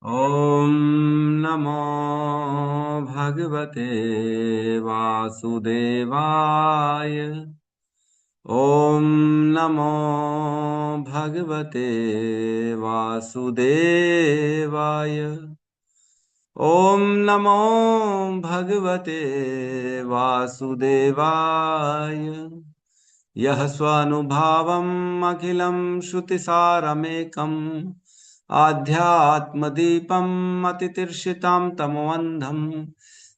ॐ नमो भगवते वासुदेवाय। ॐ नमो भगवते वासुदेवाय। ॐ नमो भगवते वासुदेवाय। यः स्वानुभावम् अखिलं श्रुतिसारमेकम् आध्यात्मदीपम् अतितीर्षितां तमोऽन्धम्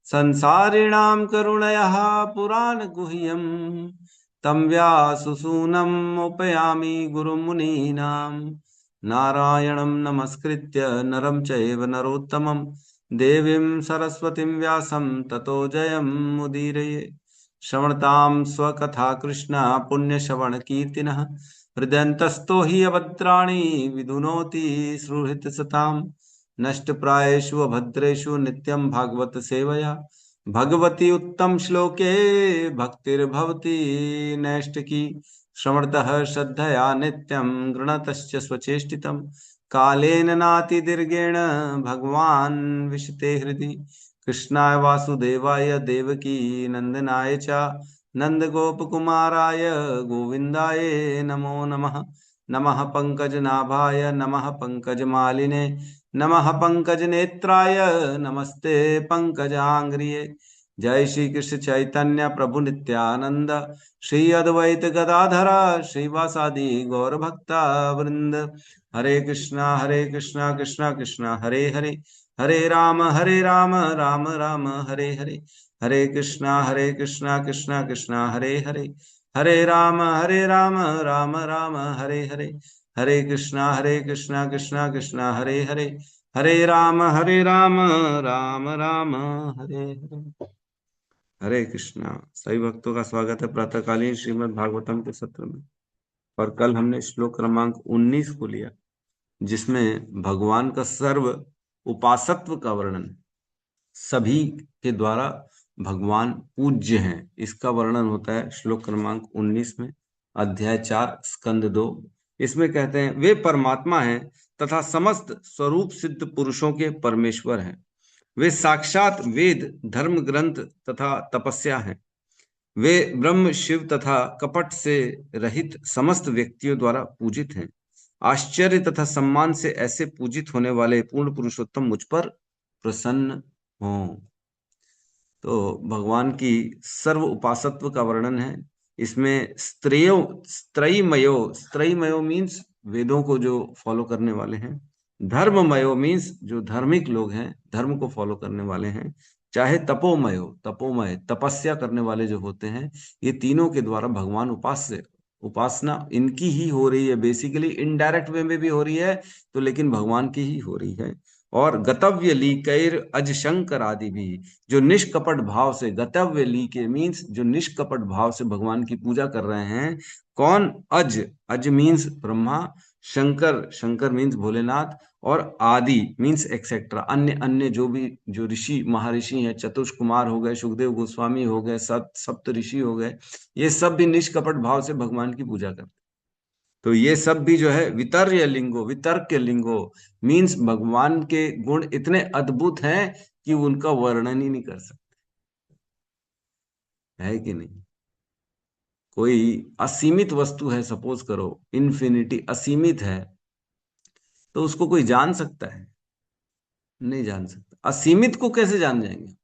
संसारिणां करुणयः पुराणगुह्यम् तं व्याससूनम् उपयामि गुरुमुनीनां नारायणं नमस्कृत्य नरं चैव नरोत्तमं देवीं सरस्वतीं व्यासं ततो जयमुदीरये। श्रवणतां स्वकथा कृष्ण पुण्यश्रवणकीर्तिनः हृदयन्तस्थो हि अभद्राणि विधुनोति सुहृत्सताम्। नष्टप्रायेषु अभद्रेषु नित्यं भागवत सेवया भगवती उत्तम श्लोके भक्तिर्भवति नैष्टिकी। श्रवणतः श्रद्धया नित्यं गृणतश्च स्वचेष्टितं कालेन नातिदीर्घेण भगवान् विशते हृदि। कृष्णाय वासुदेवाय देवकी नंदनाय च नंदगोपकुमाराय गोविन्दाय नमो नमः। नमः पंकजनाभाय नमः पंकजमालिने नमः पंकजनेत्राय नमस्ते पंकजांग्रिये। जय श्री कृष्ण चैतन्य प्रभु नित्यानंद श्री अद्वैत गदाधर श्रीवासादि गौर भक्ता वृंद। हरे कृष्णा कृष्णा कृष्णा हरे हरे हरे राम राम राम हरे हरे। हरे कृष्णा कृष्णा कृष्णा हरे हरे हरे राम राम राम हरे हरे। हरे कृष्णा कृष्णा कृष्णा हरे हरे हरे राम राम राम हरे हरे। हरे कृष्णा। सभी भक्तों का स्वागत है प्रातःकालीन श्रीमद् भागवतम के सत्र में। और कल हमने श्लोक क्रमांक 19 को लिया, जिसमें भगवान का सर्व उपासत्व का वर्णन, सभी के द्वारा भगवान पूज्य हैं, इसका वर्णन होता है श्लोक क्रमांक 19 में, अध्याय 4 स्कंद 2। इसमें कहते हैं वे परमात्मा हैं तथा समस्त स्वरूप सिद्ध पुरुषों के परमेश्वर हैं। वे साक्षात वेद धर्म ग्रंथ तथा तपस्या हैं। वे ब्रह्म शिव तथा कपट से रहित समस्त व्यक्तियों द्वारा पूजित हैं। आश्चर्य तथा सम्मान से ऐसे पूजित होने वाले पूर्ण पुरुषोत्तम मुझ पर प्रसन्न हों। तो भगवान की सर्व उपासत्व का वर्णन है इसमें। स्त्रैमयो मीन्स वेदों को जो फॉलो करने वाले हैं। धर्ममयो मीन्स जो धार्मिक लोग हैं, धर्म को फॉलो करने वाले हैं। चाहे तपोमय तपस्या करने वाले जो होते हैं, ये तीनों के द्वारा भगवान उपासना इनकी ही हो रही है। बेसिकली इनडायरेक्ट वे में भी हो रही है तो, लेकिन भगवान की ही हो रही है। और गतव्य लीकैर अज शंकर आदि भी, जो निष्कपट भाव से, गतव्य ली के मीन्स जो निष्कपट भाव से भगवान की पूजा कर रहे हैं। कौन? अज मीन्स ब्रह्मा, शंकर मीन्स भोलेनाथ, और आदि मीन्स एक्सेट्रा, अन्य अन्य जो भी जो ऋषि महर्षि हैं, चतुष कुमार हो गए, सुखदेव गोस्वामी हो गए, सप्त ऋषि हो गए, ये सब भी निष्कपट भाव से भगवान की पूजा करते। तो ये सब भी जो है वितर्य लिंगो, वितर्क लिंगो मीन्स भगवान के गुण इतने अद्भुत हैं कि उनका वर्णन ही नहीं कर सकते, है कि नहीं। कोई असीमित वस्तु है, सपोज करो इन्फिनिटी असीमित है, तो उसको कोई जान सकता है? नहीं जान सकता। असीमित को कैसे जान जाएंगे?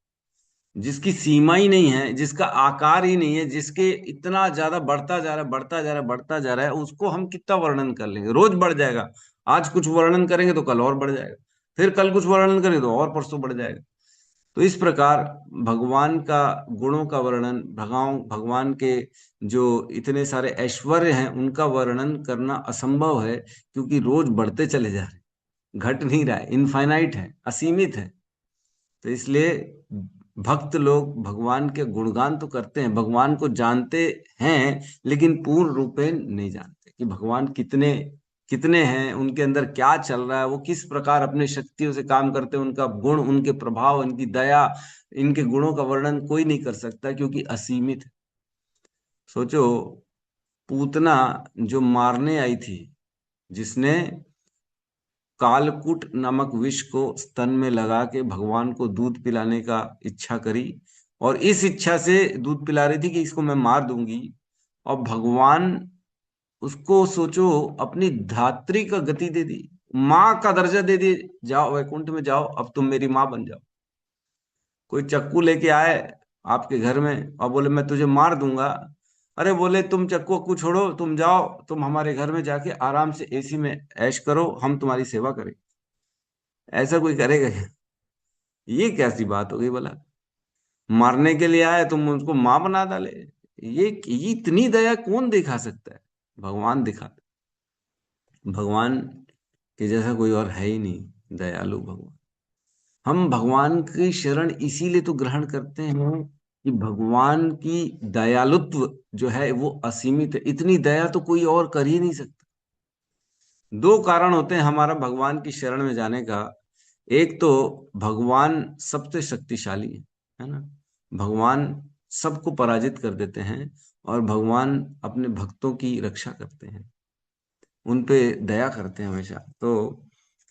जिसकी सीमा ही नहीं है, जिसका आकार ही नहीं है, जिसके इतना ज्यादा बढ़ता जा रहा है, बढ़ता जा रहा है, उसको हम कितना वर्णन कर लेंगे? रोज बढ़ जाएगा। आज कुछ वर्णन करेंगे तो कल और बढ़ जाएगा, फिर कल कुछ वर्णन करेंगे तो और परसों बढ़ जाएगा। तो इस प्रकार भगवान का गुणों का वर्णन, भगवान के जो इतने सारे ऐश्वर्य हैं उनका वर्णन करना असंभव है, क्योंकि रोज बढ़ते चले जा रहे हैं, घट नहीं रहा है, इनफाइनाइट है, असीमित है। तो इसलिए भक्त लोग भगवान के गुणगान तो करते हैं, भगवान को जानते हैं, लेकिन पूर्ण रूपेण नहीं जानते कि भगवान कितने कितने हैं, उनके अंदर क्या चल रहा है, वो किस प्रकार अपने शक्तियों से काम करते हैं, उनका गुण, उनके प्रभाव, इनकी दया, इनके गुणों का वर्णन कोई नहीं कर सकता, क्योंकि असीमित है। सोचो, पूतना जो मारने आई थी, जिसने कालकूट नामक विष को स्तन में लगा के भगवान को दूध पिलाने का इच्छा करी, और इस इच्छा से दूध पिला रही थी कि इसको मैं मार दूंगी। और भगवान उसको, सोचो, अपनी धात्री का गति दे दी, माँ का दर्जा दे दी, जाओ वैकुंठ में जाओ, अब तुम मेरी माँ बन जाओ। कोई चक्कू लेके आए आपके घर में और बोले मैं तुझे मार दूंगा, अरे बोले तुम चक्कू वक्कू छोड़ो, तुम जाओ, तुम हमारे घर में जाके आराम से एसी में ऐश करो, हम तुम्हारी सेवा करें। ऐसा कोई करेगा क्या? ये कैसी बात हो गई भला? मारने के लिए आए तुम उसको माँ बना डाले। ये इतनी दया कौन दिखा सकता है? भगवान दिखाते। भगवान के जैसा कोई और है ही नहीं, दयालु भगवान। हम भगवान की शरण इसीलिए तो ग्रहण करते हैं कि भगवान की दयालुत्व जो है वो असीमित है। इतनी दया तो कोई और कर ही नहीं सकता। दो कारण होते हैं हमारा भगवान की शरण में जाने का। एक तो भगवान सबसे शक्तिशाली है ना। भगवान सबको पराजित कर देते हैं, और भगवान अपने भक्तों की रक्षा करते हैं, उन पे दया करते हैं हमेशा। तो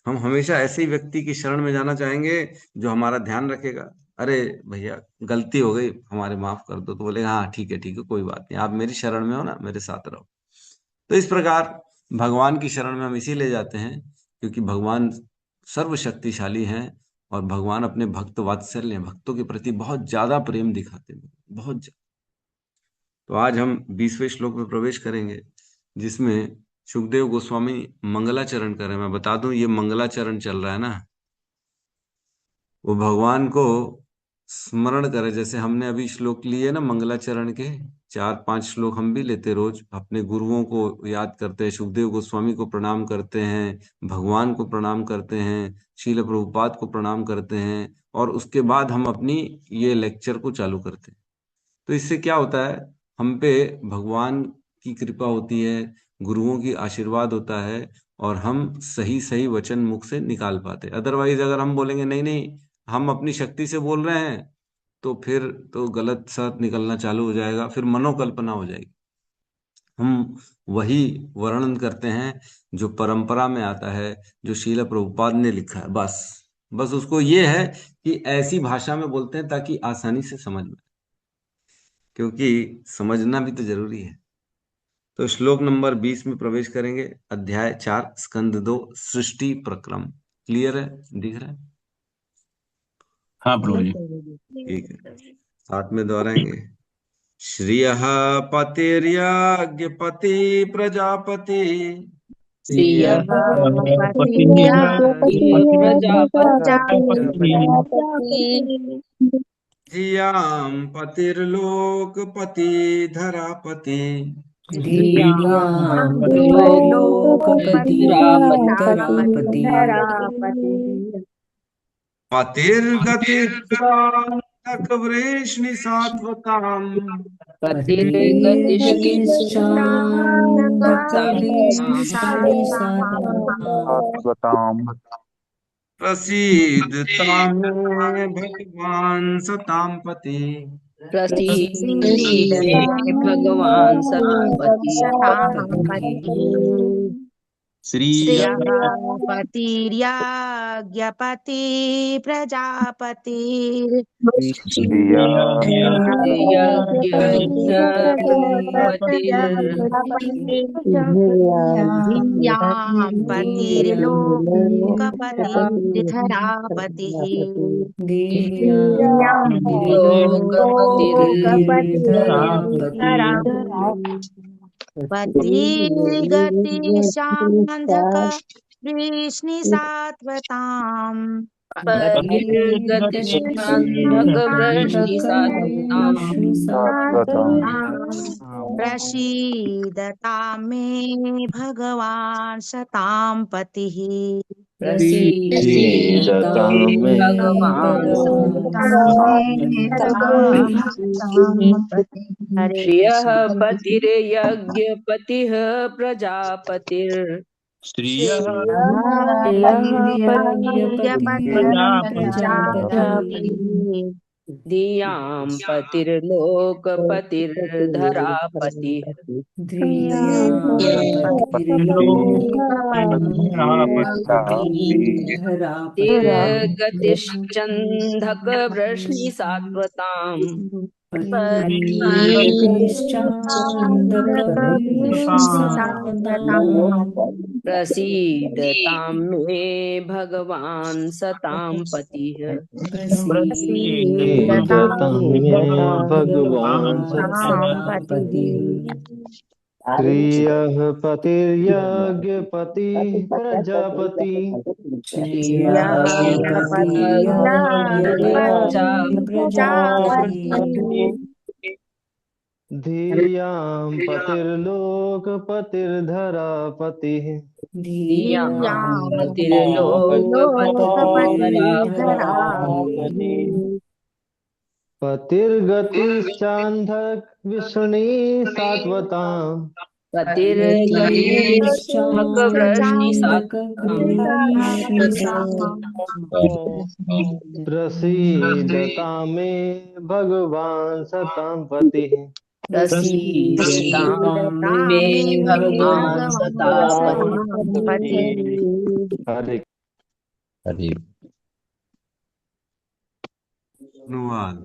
हम हमेशा ऐसे ही व्यक्ति की शरण में जाना चाहेंगे जो हमारा ध्यान रखेगा। अरे भैया गलती हो गई, हमारे माफ कर दो, तो बोले हाँ ठीक है कोई बात नहीं, आप मेरी शरण में हो ना, मेरे साथ रहो। तो इस प्रकार भगवान की शरण में हम इसीलिए जाते हैं क्योंकि भगवान सर्वशक्तिशाली हैं, और भगवान अपने भक्त वात्सल्य, भक्तों के प्रति बहुत ज्यादा प्रेम दिखाते हैं, बहुत ज्यादा। तो आज हम 20वें श्लोक में प्रवेश करेंगे, जिसमें सुखदेव गोस्वामी मंगलाचरण कर रहे हैं। मैं बता दूं, ये मंगलाचरण चल रहा है ना, वो भगवान को स्मरण करे। जैसे हमने अभी श्लोक लिए ना मंगलाचरण के, 4-5 श्लोक हम भी लेते रोज, अपने गुरुओं को याद करते हैं, सुखदेव गोस्वामी को प्रणाम करते हैं, भगवान को प्रणाम करते हैं, शील प्रभुपाद को प्रणाम करते हैं, और उसके बाद हम अपनी ये लेक्चर को चालू करते हैं। तो इससे क्या होता है, हम पे भगवान की कृपा होती है, गुरुओं की आशीर्वाद होता है, और हम सही सही वचन मुख से निकाल पाते। अदरवाइज अगर हम बोलेंगे नहीं नहीं हम अपनी शक्ति से बोल रहे हैं, तो फिर तो गलत सत निकलना चालू हो जाएगा, फिर मनोकल्पना हो जाएगी। हम वही वर्णन करते हैं जो परंपरा में आता है, जो शील प्रभुपाद ने लिखा है, बस। बस उसको ये है कि ऐसी भाषा में बोलते हैं ताकि आसानी से समझ में, क्योंकि समझना भी तो जरूरी है। तो श्लोक नंबर 20 में प्रवेश करेंगे। अध्याय 4 स्कंद 2 सृष्टि प्रक्रम। क्लियर है? दिख रहा है? हाँ प्रभु जी। ठीक है, साथ में दोहराएंगे। श्रियः पतिर्यज्ञपति प्रजापति श्रियः प्रजापति धियां पतिर्लोकपति धरापति धियां लोकपतिरापति पतिर्गतिश्चान्तकवृष्णि सात्वताम् पतिर्गतिश्चान्तकलेशनिसात्वताम् प्रसीदतां मे भगवान् सतां पति। प्रसीद मे भगवान् सतापति। श्रियः श्रियः पतिर्यज्ञपति प्रजापतिर् धियां पतिर्लोकपतिर्धरापतिः पतिर्गतिशान्धक वृष्णिसात्वताम् प्रसीदतां मे भगवान् सतां पतिः। प्रसीदतां मे भगवान् श्रियः पतिर्यज्ञपतिः प्रजापतिर् श्रियः प्रजापतिः धियां पतिर्लोकपतिर्धरापतिः तिर्गतिश्चन्धकवृष्णिसात्वताम् प्रसीदतां मे भगवान् सतां पतिः प्रसीदतां मे भगवान् पतिः। श्रियः पतिर्यज्ञपति प्रजापति श्रियः प्रजापति धियां पतिर्लोकपतिर्धरापतिः धियां लोकपतिर्धरापतिः। पतिर्लोकपतिर्धरापतिः पतिर्गतिश्चान्धक विष्णी सात्वताम् पतिर्गतिश्चन्धकवृष्णिसात्वताम् प्रसीदतां मे भगवान् सतां पतिः प्रसीदतां मे भगवान् सतापतिः हरे हरे अनुवाद।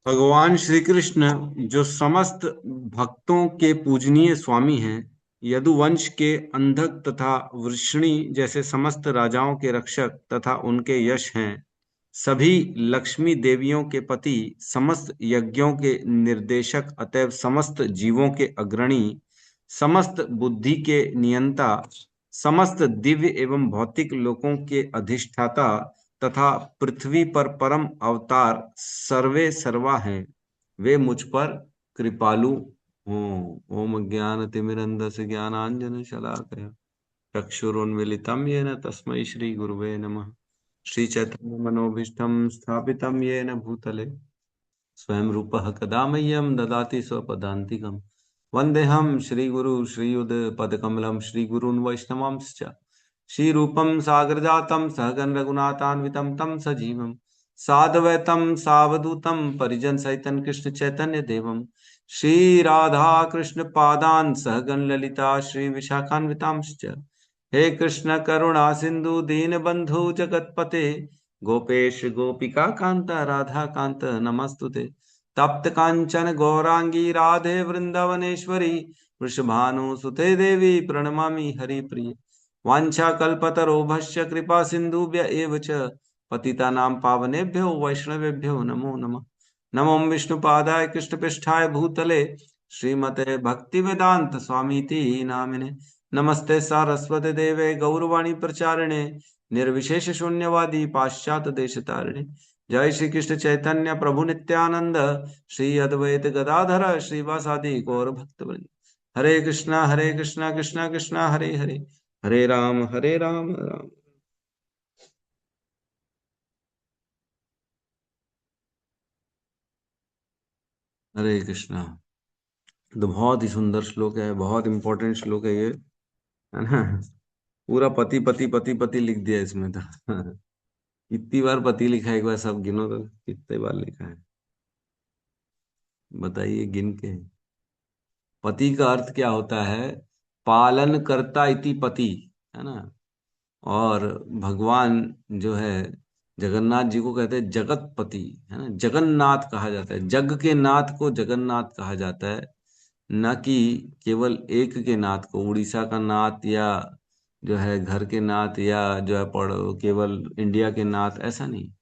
भगवान श्री कृष्ण जो समस्त भक्तों के पूजनीय स्वामी हैं, यदुवंश के अंधक तथा वृष्णि जैसे समस्त राजाओं के रक्षक तथा उनके यश हैं, सभी लक्ष्मी देवियों के पति, समस्त यज्ञों के निर्देशक, अतएव समस्त जीवों के अग्रणी, समस्त बुद्धि के नियंता, समस्त दिव्य एवं भौतिक लोकों के अधिष्ठाता तथा पृथ्वी पर परम अवतार सर्वे सर्वा हैं, वे मुझ पर कृपालु हों। ओम ज्ञानतिमिरन्धस्य ज्ञानांजन शलाकया चक्षुरुन्मीलितं येन तस्मै श्री गुरुवे नमः। श्री चैतन्य मनोभीष्टं स्थापितं येन भूतले स्वयं रूपः कदा मह्यं ददाति स्वपदान्तिकम्। वन्देऽहं श्रीगुरु श्रीयुतपदकमलं श्रीगुरून् वैष्णवांश्च श्रीरूपं सागरजातं सहगण रघुनाथान्वितं तं सजीवं साद्वैतं सावधूतं परिजनसहितं कृष्ण चैतन्य देवं श्रीराधा कृष्ण पादान् सहगण ललिता श्री विशाखान्वितांश्च। हे कृष्ण करुणा सिंधु दीनबंधु जगतपते गोपेश गोपिका कांत राधा कांत नमस्तुते। तप्त कांचन गौरांगी राधे वृंदावनेश्वरी वृषभानुसुते देवी प्रणमामि हरिप्रिय। वाञ्छाकल्पतरोभस्य कृपा सिन्धुभ्य एव च पतितानां पावनेभ्यो वैष्णवेभ्यो नमो नमः। नमो विष्णुपादाय कृष्णपृष्ठाय भूतले श्रीमते भक्तिवेदांत स्वामीति नामिने। नमस्ते सारस्वते देवे गौरवाणी प्रचारिणे निर्विशेष शून्यवादी पाश्चात्य देशतारिणे। जय श्री कृष्ण चैतन्य प्रभु नित्यानंद श्री अद्वैत गदाधर श्रीवासादि गौर भक्तवृंद। हरे कृष्णा कृष्णा कृष्णा हरे हरे, हरे राम राम। हरे कृष्णा। तो बहुत ही सुंदर श्लोक है, बहुत इंपॉर्टेंट श्लोक है ये, है ना। पूरा पति पति पति पति लिख दिया इसमें तो। कितनी बार पति लिखा है, एक बार सब गिनो तो कितने बार लिखा है बताइए गिन के। पति का अर्थ क्या होता है? पालन करता इति पति, है ना। और भगवान जो है जगन्नाथ जी को कहते हैं जगत पति, है ना। जगन्नाथ कहा जाता है, जग के नाथ को जगन्नाथ कहा जाता है, न कि केवल एक के नाथ को, उड़ीसा का नाथ या जो है घर के नाथ या जो है पढ़ो केवल इंडिया के नाथ, ऐसा नहीं।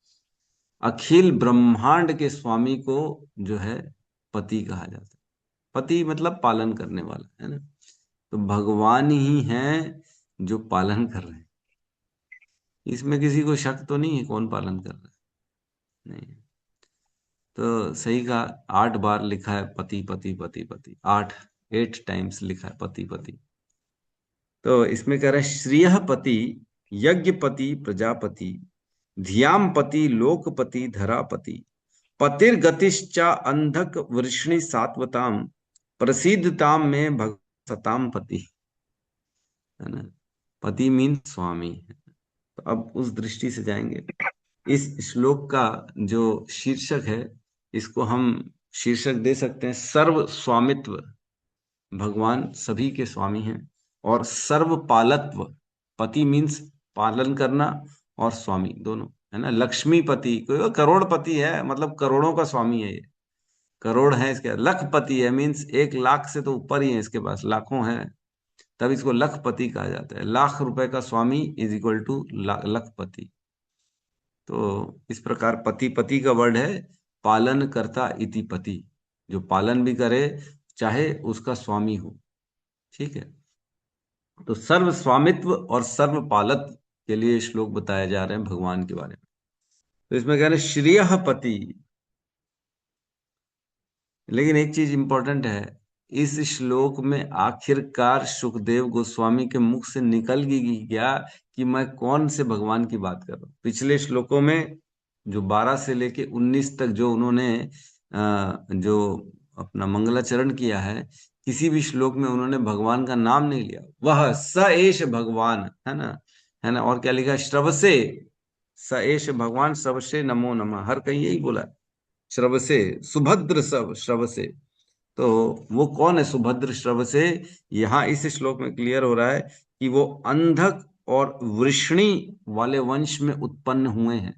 अखिल ब्रह्मांड के स्वामी को जो है पति कहा जाता है। पति मतलब पालन करने वाला, है ना। तो भगवान ही हैं जो पालन कर रहे हैं, इसमें किसी को शक तो नहीं है कौन पालन कर रहा है, नहीं। तो सही कहा, 8 बार लिखा है पति पति पति पति, 8 टाइम्स लिखा है पति पति। तो इसमें कह रहा है श्रियः पति यज्ञपति प्रजापति धियाम पति लोकपति धरापति पतिर्गतिश्चा अंधक वृष्णि सात्वताम प्रसिद्धताम में भगवताम पति, है ना। पति मीन स्वामी है। तो अब उस दृष्टि से जाएंगे। इस श्लोक का जो शीर्षक है, इसको हम शीर्षक दे सकते हैं सर्व स्वामित्व। भगवान सभी के स्वामी हैं। और सर्व पालत्व, पति मीन्स पालन करना, और स्वामी दोनों, है ना। लक्ष्मीपति, कोई करोड़पति है, मतलब करोड़ों का स्वामी है ये। करोड़ है इसके, लखपति है मीन्स 1 लाख से तो ऊपर ही है, इसके पास लाखों है, तब इसको लखपति कहा जाता है। लाख रुपए का स्वामी इज इक्वल टू लखपति। तो इस प्रकार पति, पति का वर्ड है पालन करता इति पति, जो पालन भी करे चाहे उसका स्वामी हो। ठीक है, तो सर्व स्वामित्व और सर्व पालत्व के लिए श्लोक बताए जा रहे हैं भगवान के बारे में। तो इसमें कह रहे हैं श्रेय पति। लेकिन एक चीज इंपॉर्टेंट है, इस श्लोक में आखिरकार सुखदेव गोस्वामी के मुख से निकल गई क्या कि मैं कौन से भगवान की बात कर रहा हूं। पिछले श्लोकों में जो 12 से लेके 19 तक जो उन्होंने जो अपना मंगलाचरण किया है, किसी भी श्लोक में उन्होंने भगवान का नाम नहीं लिया। वह स एष भगवान, है ना, है ना। और क्या लिखा, श्रवसे, स एष भगवान श्रवसे नमो नमः, हर कहीं यही बोला, श्रवसे, सुभद्र सब श्रवसे। तो वो कौन है सुभद्र श्रवसे? यहाँ इस श्लोक में क्लियर हो रहा है कि वो अंधक और वृष्णि वाले वंश में उत्पन्न हुए हैं।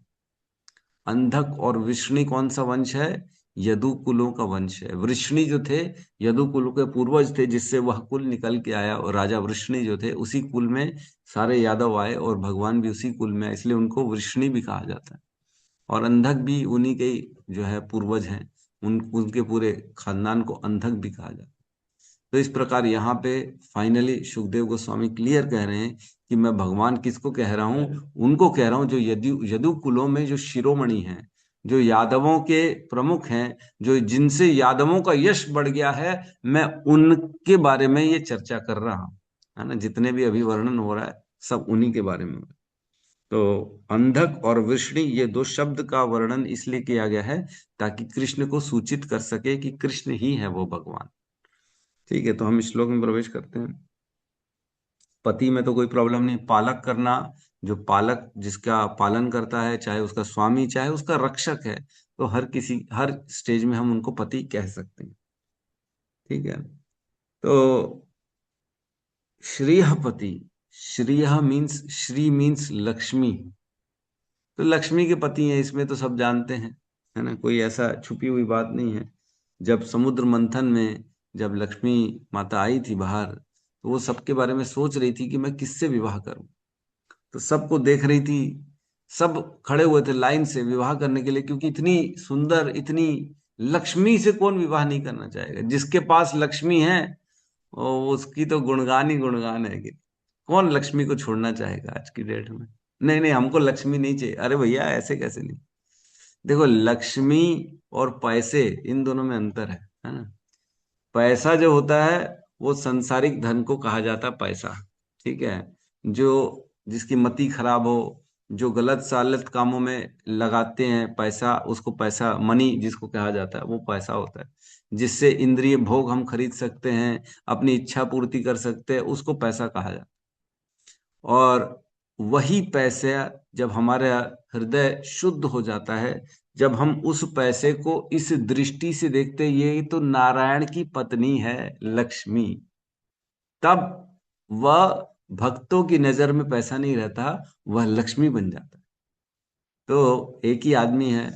अंधक और वृष्णि कौन सा वंश है? यदु कुलों का वंश है। वृष्णि जो थे यदु कुल के पूर्वज थे, जिससे वह कुल निकल के आया, और राजा वृष्णि जो थे उसी कुल में सारे यादव आए, और भगवान भी उसी कुल में, इसलिए उनको वृष्णि भी कहा जाता है। और अंधक भी उन्हीं के जो है पूर्वज हैं, उनके पूरे खानदान को अंधक भी कहा जाता है। तो इस प्रकार यहाँ पे फाइनली सुखदेव गोस्वामी क्लियर कह रहे हैं कि मैं भगवान किसको कह रहा हूँ? उनको कह रहा हूँ जो यदु कुलों में जो शिरोमणि हैं, जो यादवों के प्रमुख हैं, जो जिनसे यादवों का यश बढ़ गया है, मैं उनके बारे में ये चर्चा कर रहा हूँ, है ना। जितने भी अभी वर्णन हो रहा है सब उन्हीं के बारे में हो रहा है। तो अंधक और वृष्णि, ये 2 शब्द का वर्णन इसलिए किया गया है ताकि कृष्ण को सूचित कर सके कि कृष्ण ही है वो भगवान। ठीक है, तो हम इस श्लोक में प्रवेश करते हैं। पति में तो कोई प्रॉब्लम नहीं, पालक करना, जो पालक जिसका पालन करता है, चाहे उसका स्वामी चाहे उसका रक्षक है, तो हर स्टेज में हम उनको पति कह सकते हैं। ठीक है, तो श्रीह पति, श्रीह मीन्स, श्री मीन्स लक्ष्मी, तो लक्ष्मी के पति हैं, इसमें तो सब जानते हैं, है ना, कोई ऐसा छुपी हुई बात नहीं है। जब समुद्र मंथन में जब लक्ष्मी माता आई थी बाहर, तो वो सबके बारे में सोच रही थी कि मैं किससे विवाह करूं। तो सबको देख रही थी, सब खड़े हुए थे लाइन से विवाह करने के लिए, क्योंकि इतनी सुंदर, इतनी लक्ष्मी से कौन विवाह नहीं करना चाहेगा? जिसके पास लक्ष्मी है उसकी तो गुणगान ही गुणगान है कि कौन लक्ष्मी को छोड़ना चाहेगा आज की डेट में। नहीं नहीं, हमको लक्ष्मी नहीं चाहिए। अरे भैया, ऐसे कैसे नहीं? देखो, लक्ष्मी और पैसे, इन दोनों में अंतर है ना। पैसा जो होता है वो सांसारिक धन को कहा जाता है पैसा। ठीक है, जो जिसकी मति खराब हो, जो गलत सालत कामों में लगाते हैं पैसा, उसको पैसा, मनी जिसको कहा जाता है, वो पैसा होता है। जिससे इंद्रिय भोग हम खरीद सकते हैं, अपनी इच्छा पूर्ति कर सकते हैं, उसको पैसा कहा जाता है। और वही पैसे, जब हमारा हृदय शुद्ध हो जाता है, जब हम उस पैसे को इस दृष्टि से देखते हैं, ये तो नारायण की पत्नी है लक्ष्मी, तब वह भक्तों की नजर में पैसा नहीं रहता, वह लक्ष्मी बन जाता है। तो एक ही आदमी है,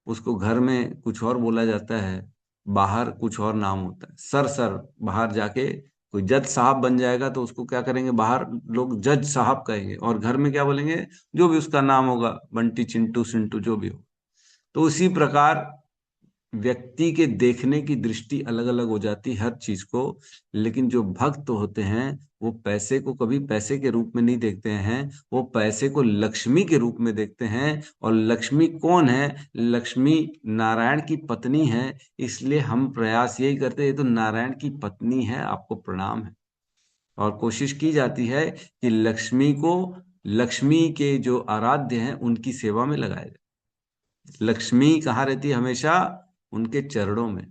उसको घर में कुछ और बोला जाता है, बाहर कुछ और नाम होता है। सर सर बाहर जाके कोई जज साहब बन जाएगा तो उसको क्या करेंगे, बाहर लोग जज साहब कहेंगे, और घर में क्या बोलेंगे, जो भी उसका नाम होगा, बंटी, चिंटू, सिंटू, जो भी हो। तो उसी प्रकार व्यक्ति के देखने की दृष्टि अलग अलग हो जाती है हर चीज को। लेकिन जो भक्त होते हैं वो पैसे को कभी पैसे के रूप में नहीं देखते हैं, वो पैसे को लक्ष्मी के रूप में देखते हैं। और लक्ष्मी कौन है? लक्ष्मी नारायण की पत्नी है। इसलिए हम प्रयास यही करते हैं, ये तो नारायण की पत्नी है, आपको प्रणाम है। और कोशिश की जाती है कि लक्ष्मी को, लक्ष्मी के जो आराध्य हैं उनकी सेवा में लगाया जाए। लक्ष्मी कहाँ रहती है? हमेशा उनके चरणों में।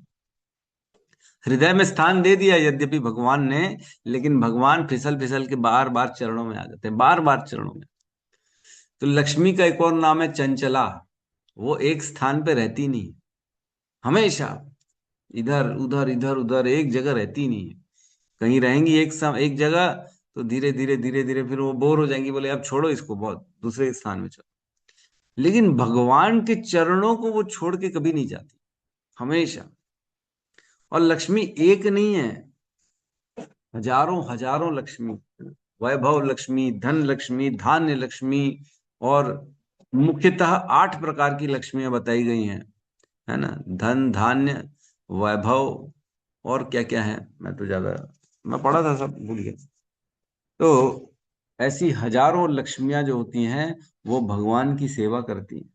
हृदय में स्थान दे दिया यद्यपि भगवान ने, लेकिन भगवान फिसल फिसल के बार बार चरणों में आ जाते हैं, बार बार चरणों में। तो लक्ष्मी का एक और नाम है चंचला। वो एक स्थान पे रहती नहीं, हमेशा इधर उधर इधर उधर एक जगह रहती नहीं है। कहीं रहेंगी एक जगह, तो धीरे धीरे धीरे धीरे फिर वो बोर हो जाएंगी, बोले अब छोड़ो इसको, बहुत दूसरे स्थान में चलो। लेकिन भगवान के चरणों को वो छोड़ के कभी नहीं जाती, हमेशा। और लक्ष्मी एक नहीं है, हजारों हजारों लक्ष्मी। वैभव लक्ष्मी, धन लक्ष्मी, धान्य लक्ष्मी, और मुख्यतः 8 प्रकार की लक्ष्मियां बताई गई हैं, है ना। धन, धान्य, वैभव, और क्या क्या है, मैं तो ज्यादा, मैं पढ़ा था सब भूल गया। तो ऐसी हजारों लक्ष्मियां जो होती हैं वो भगवान की सेवा करती हैं।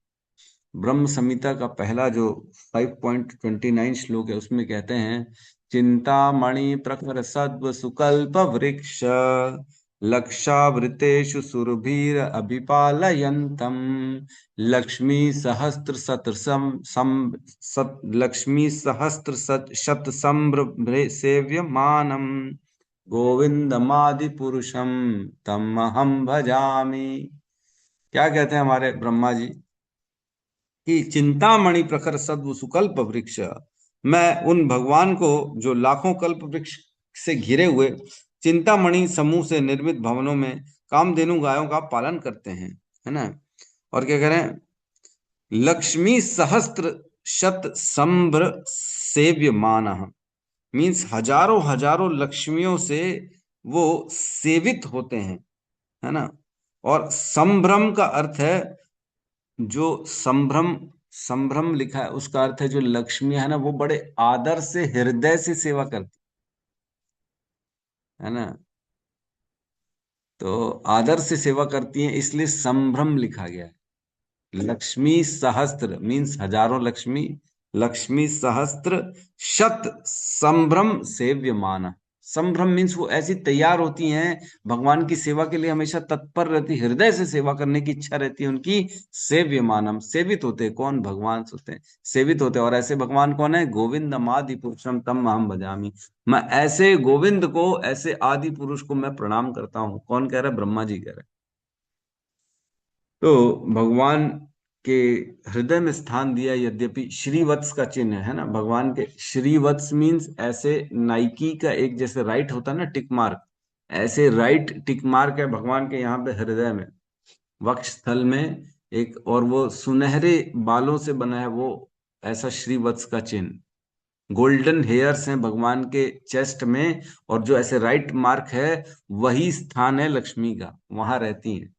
ब्रह्म संहिता का पहला जो 5.29 श्लोक है उसमें कहते हैं, चिंतामणि प्रखर सद्व सुकल्प वृक्ष लक्षावृतेषु सुरभीर अभिपालयन्तम लक्ष्मी सहस्त्र शत लक्ष्मी सहस्त्र शत संभ्र सेव्यमानम गोविंदमादि पुरुषम तम अहम भजामि। क्या कहते हैं हमारे ब्रह्मा जी कि चिंतामणि प्रखर सद्व सुकल्प वृक्ष, मैं उन भगवान को जो लाखों कल्प वृक्ष से घिरे हुए चिंतामणि समूह से निर्मित भवनों में कामधेनु गायों का पालन करते हैं, है ना। और क्या करें, लक्ष्मी सहस्त्र शत संभ्र सेव्यमान, मीन्स हजारों हजारों लक्ष्मियों से वो सेवित होते हैं, है ना। और संभ्रम का अर्थ है, जो संभ्रम, संभ्रम लिखा है उसका अर्थ है जो लक्ष्मी है ना वो बड़े आदर से हृदय से सेवा करती है ना। तो आदर से सेवा करती हैं इसलिए संभ्रम लिखा गया है। लक्ष्मी सहस्त्र मीन्स हजारों लक्ष्मी, लक्ष्मी सहस्त्र शत संभ्रम सेव्यमान। संभ्रम मीन्स वो ऐसी तैयार होती हैं, भगवान की सेवा के लिए हमेशा तत्पर रहती, हृदय से सेवा करने की इच्छा रहती है उनकी। सेव्यमानम, सेवित होते, कौन, भगवान होते हैं, सेवित होते। और ऐसे भगवान कौन है, गोविंद आदि पुरुषम तम अहम भजामि। मैं ऐसे गोविंद को, ऐसे आदि पुरुष को मैं प्रणाम करता हूं। कौन कह रहा है, ब्रह्मा जी कह रहे हैं। तो भगवान के हृदय में स्थान दिया, यद्यपि श्रीवत्स का चिन्ह है ना भगवान के। श्रीवत्स मीन्स ऐसे नाइकी का एक जैसे राइट होता है ना टिक मार्क, ऐसे राइट टिक मार्क है भगवान के यहाँ पे हृदय में, वक्ष स्थल में एक, और वो सुनहरे बालों से बना है वो, ऐसा श्रीवत्स का चिन्ह। गोल्डन हेयर्स हैं भगवान के चेस्ट में, और जो ऐसे राइट मार्क है वही स्थान है लक्ष्मी का, वहां रहती हैं।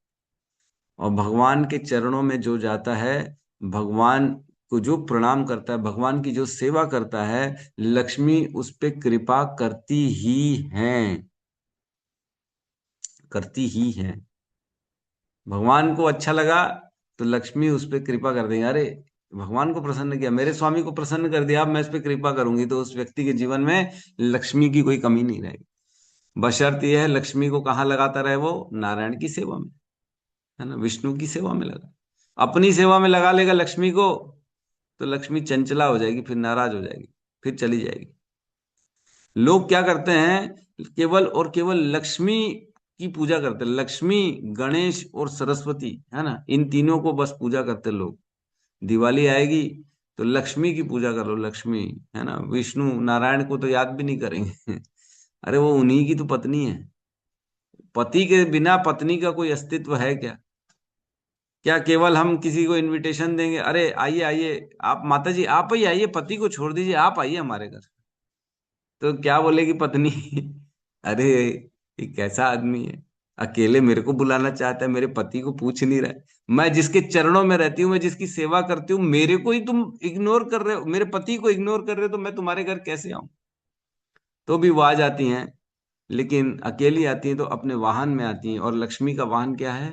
और भगवान के चरणों में जो जाता है, भगवान को जो प्रणाम करता है, भगवान की जो सेवा करता है, लक्ष्मी उस पे कृपा करती ही हैं, करती ही हैं। भगवान को अच्छा लगा तो लक्ष्मी उस पे कृपा कर देंगे। अरे भगवान को प्रसन्न किया, मेरे स्वामी को प्रसन्न कर दिया, अब मैं इस पे कृपा करूंगी, तो उस व्यक्ति के जीवन में लक्ष्मी की कोई कमी नहीं रहेगी। बशर्त यह है लक्ष्मी को कहाँ लगाता रहे, वो नारायण की सेवा में, है ना, विष्णु की सेवा में लगा। अपनी सेवा में लगा लेगा लक्ष्मी को तो लक्ष्मी चंचला हो जाएगी, फिर नाराज हो जाएगी, फिर चली जाएगी। लोग क्या करते हैं, केवल और केवल लक्ष्मी की पूजा करते हैं। लक्ष्मी, गणेश और सरस्वती, है ना, इन तीनों को बस पूजा करते लोग। दिवाली आएगी तो लक्ष्मी की पूजा करो, लक्ष्मी, है ना। विष्णु नारायण को तो याद भी नहीं करेंगे। अरे वो उन्हीं की तो पत्नी है। पति के बिना पत्नी का कोई अस्तित्व है क्या? क्या केवल हम किसी को इनविटेशन देंगे, अरे आइए आइए आप माता जी, आप ही आइए, पति को छोड़ दीजिए, आप आइए हमारे घर, तो क्या बोलेगी पत्नी? अरे ये कैसा आदमी है, अकेले मेरे को बुलाना चाहता है, मेरे पति को पूछ नहीं रहा है। मैं जिसके चरणों में रहती हूँ, मैं जिसकी सेवा करती हूँ, मेरे को ही तुम इग्नोर कर रहे हो, मेरे पति को इग्नोर कर रहे हो, तो मैं तुम्हारे घर कैसे आऊं? तो भी वो आ जाती हैं, लेकिन अकेली आती हैं तो अपने वाहन में आती हैं। और लक्ष्मी का वाहन क्या है?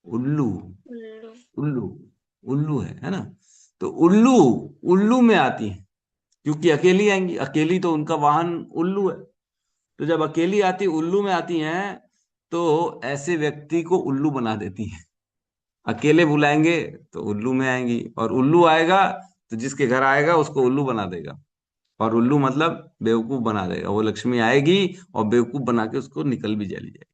उल्लू। उल्लू, उल्लू है ना। तो उल्लू, उल्लू में आती है, क्योंकि अकेली आएंगी, अकेली तो उनका वाहन उल्लू है। तो जब अकेली आती, उल्लू में आती हैं, तो ऐसे व्यक्ति को उल्लू बना देती है। अकेले बुलाएंगे तो उल्लू में आएंगी, और उल्लू आएगा तो जिसके घर आएगा उसको उल्लू बना देगा। और उल्लू मतलब बेवकूफ बना देगा। वो लक्ष्मी आएगी और बेवकूफ बना के उसको निकल भी चली जाएगी।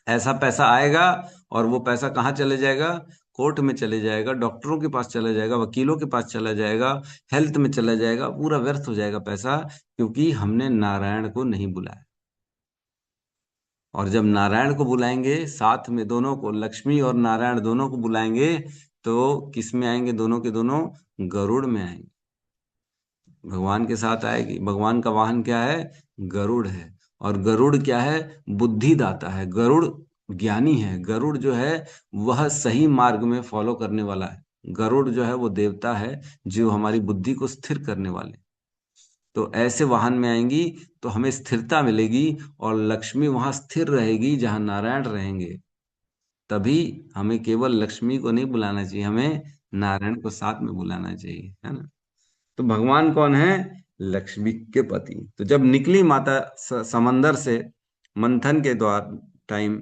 ऐसा पैसा आएगा और वो पैसा कहाँ चले जाएगा? कोर्ट में चले जाएगा, डॉक्टरों के पास चला जाएगा, वकीलों के पास चला जाएगा, हेल्थ में चला जाएगा, पूरा व्यर्थ हो जाएगा पैसा, क्योंकि हमने नारायण को नहीं बुलाया। और जब नारायण को बुलाएंगे, साथ में दोनों को, लक्ष्मी और नारायण दोनों को बुलाएंगे, तो किस में आएंगे? दोनों के दोनों गरुड़ में आएंगे, भगवान के साथ आएगी। भगवान का वाहन क्या है? गरुड़ है। और गरुड़ क्या है? बुद्धिदाता है। गरुड़ ज्ञानी है। गरुड़ जो है वह सही मार्ग में फॉलो करने वाला है। गरुड़ जो है वो देवता है जो हमारी बुद्धि को स्थिर करने वाले। तो ऐसे वाहन में आएंगी तो हमें स्थिरता मिलेगी, और लक्ष्मी वहां स्थिर रहेगी जहां नारायण रहेंगे। तभी हमें केवल लक्ष्मी को नहीं बुलाना चाहिए, हमें नारायण को साथ में बुलाना चाहिए, है ना। तो भगवान कौन है? लक्ष्मी के पति। तो जब निकली माता समंदर से मंथन के द्वार टाइम,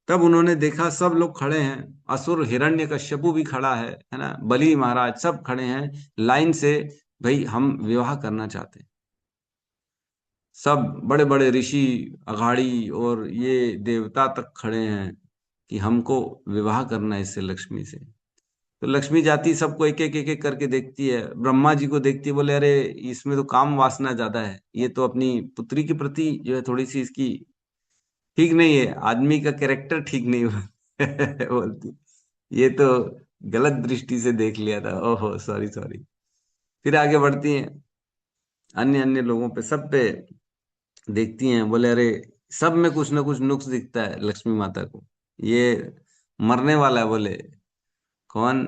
तब उन्होंने देखा सब लोग खड़े हैं, असुर हिरण्यकश्यपु भी खड़ा है ना, बलि महाराज सब खड़े हैं लाइन से, भाई हम विवाह करना चाहते हैं। सब बड़े बड़े ऋषि, अघाड़ी और ये देवता तक खड़े हैं कि हमको विवाह करना है इससे, लक्ष्मी से। तो लक्ष्मी जाती सबको एक एक एक एक करके देखती है, ब्रह्मा जी को देखती है, बोले अरे इसमें तो काम वासना ज्यादा है, ये तो अपनी पुत्री के प्रति जो है थोड़ी सी इसकी ठीक नहीं है, आदमी का कैरेक्टर ठीक नहीं हुआ। बोलती ये तो गलत दृष्टि से देख लिया था, ओहो सॉरी सॉरी। फिर आगे बढ़ती हैं, अन्य अन्य लोगों पे, सब पे देखती हैं, बोले अरे सब में कुछ ना कुछ नुक्स दिखता है लक्ष्मी माता को, ये मरने वाला है। बोले कौन?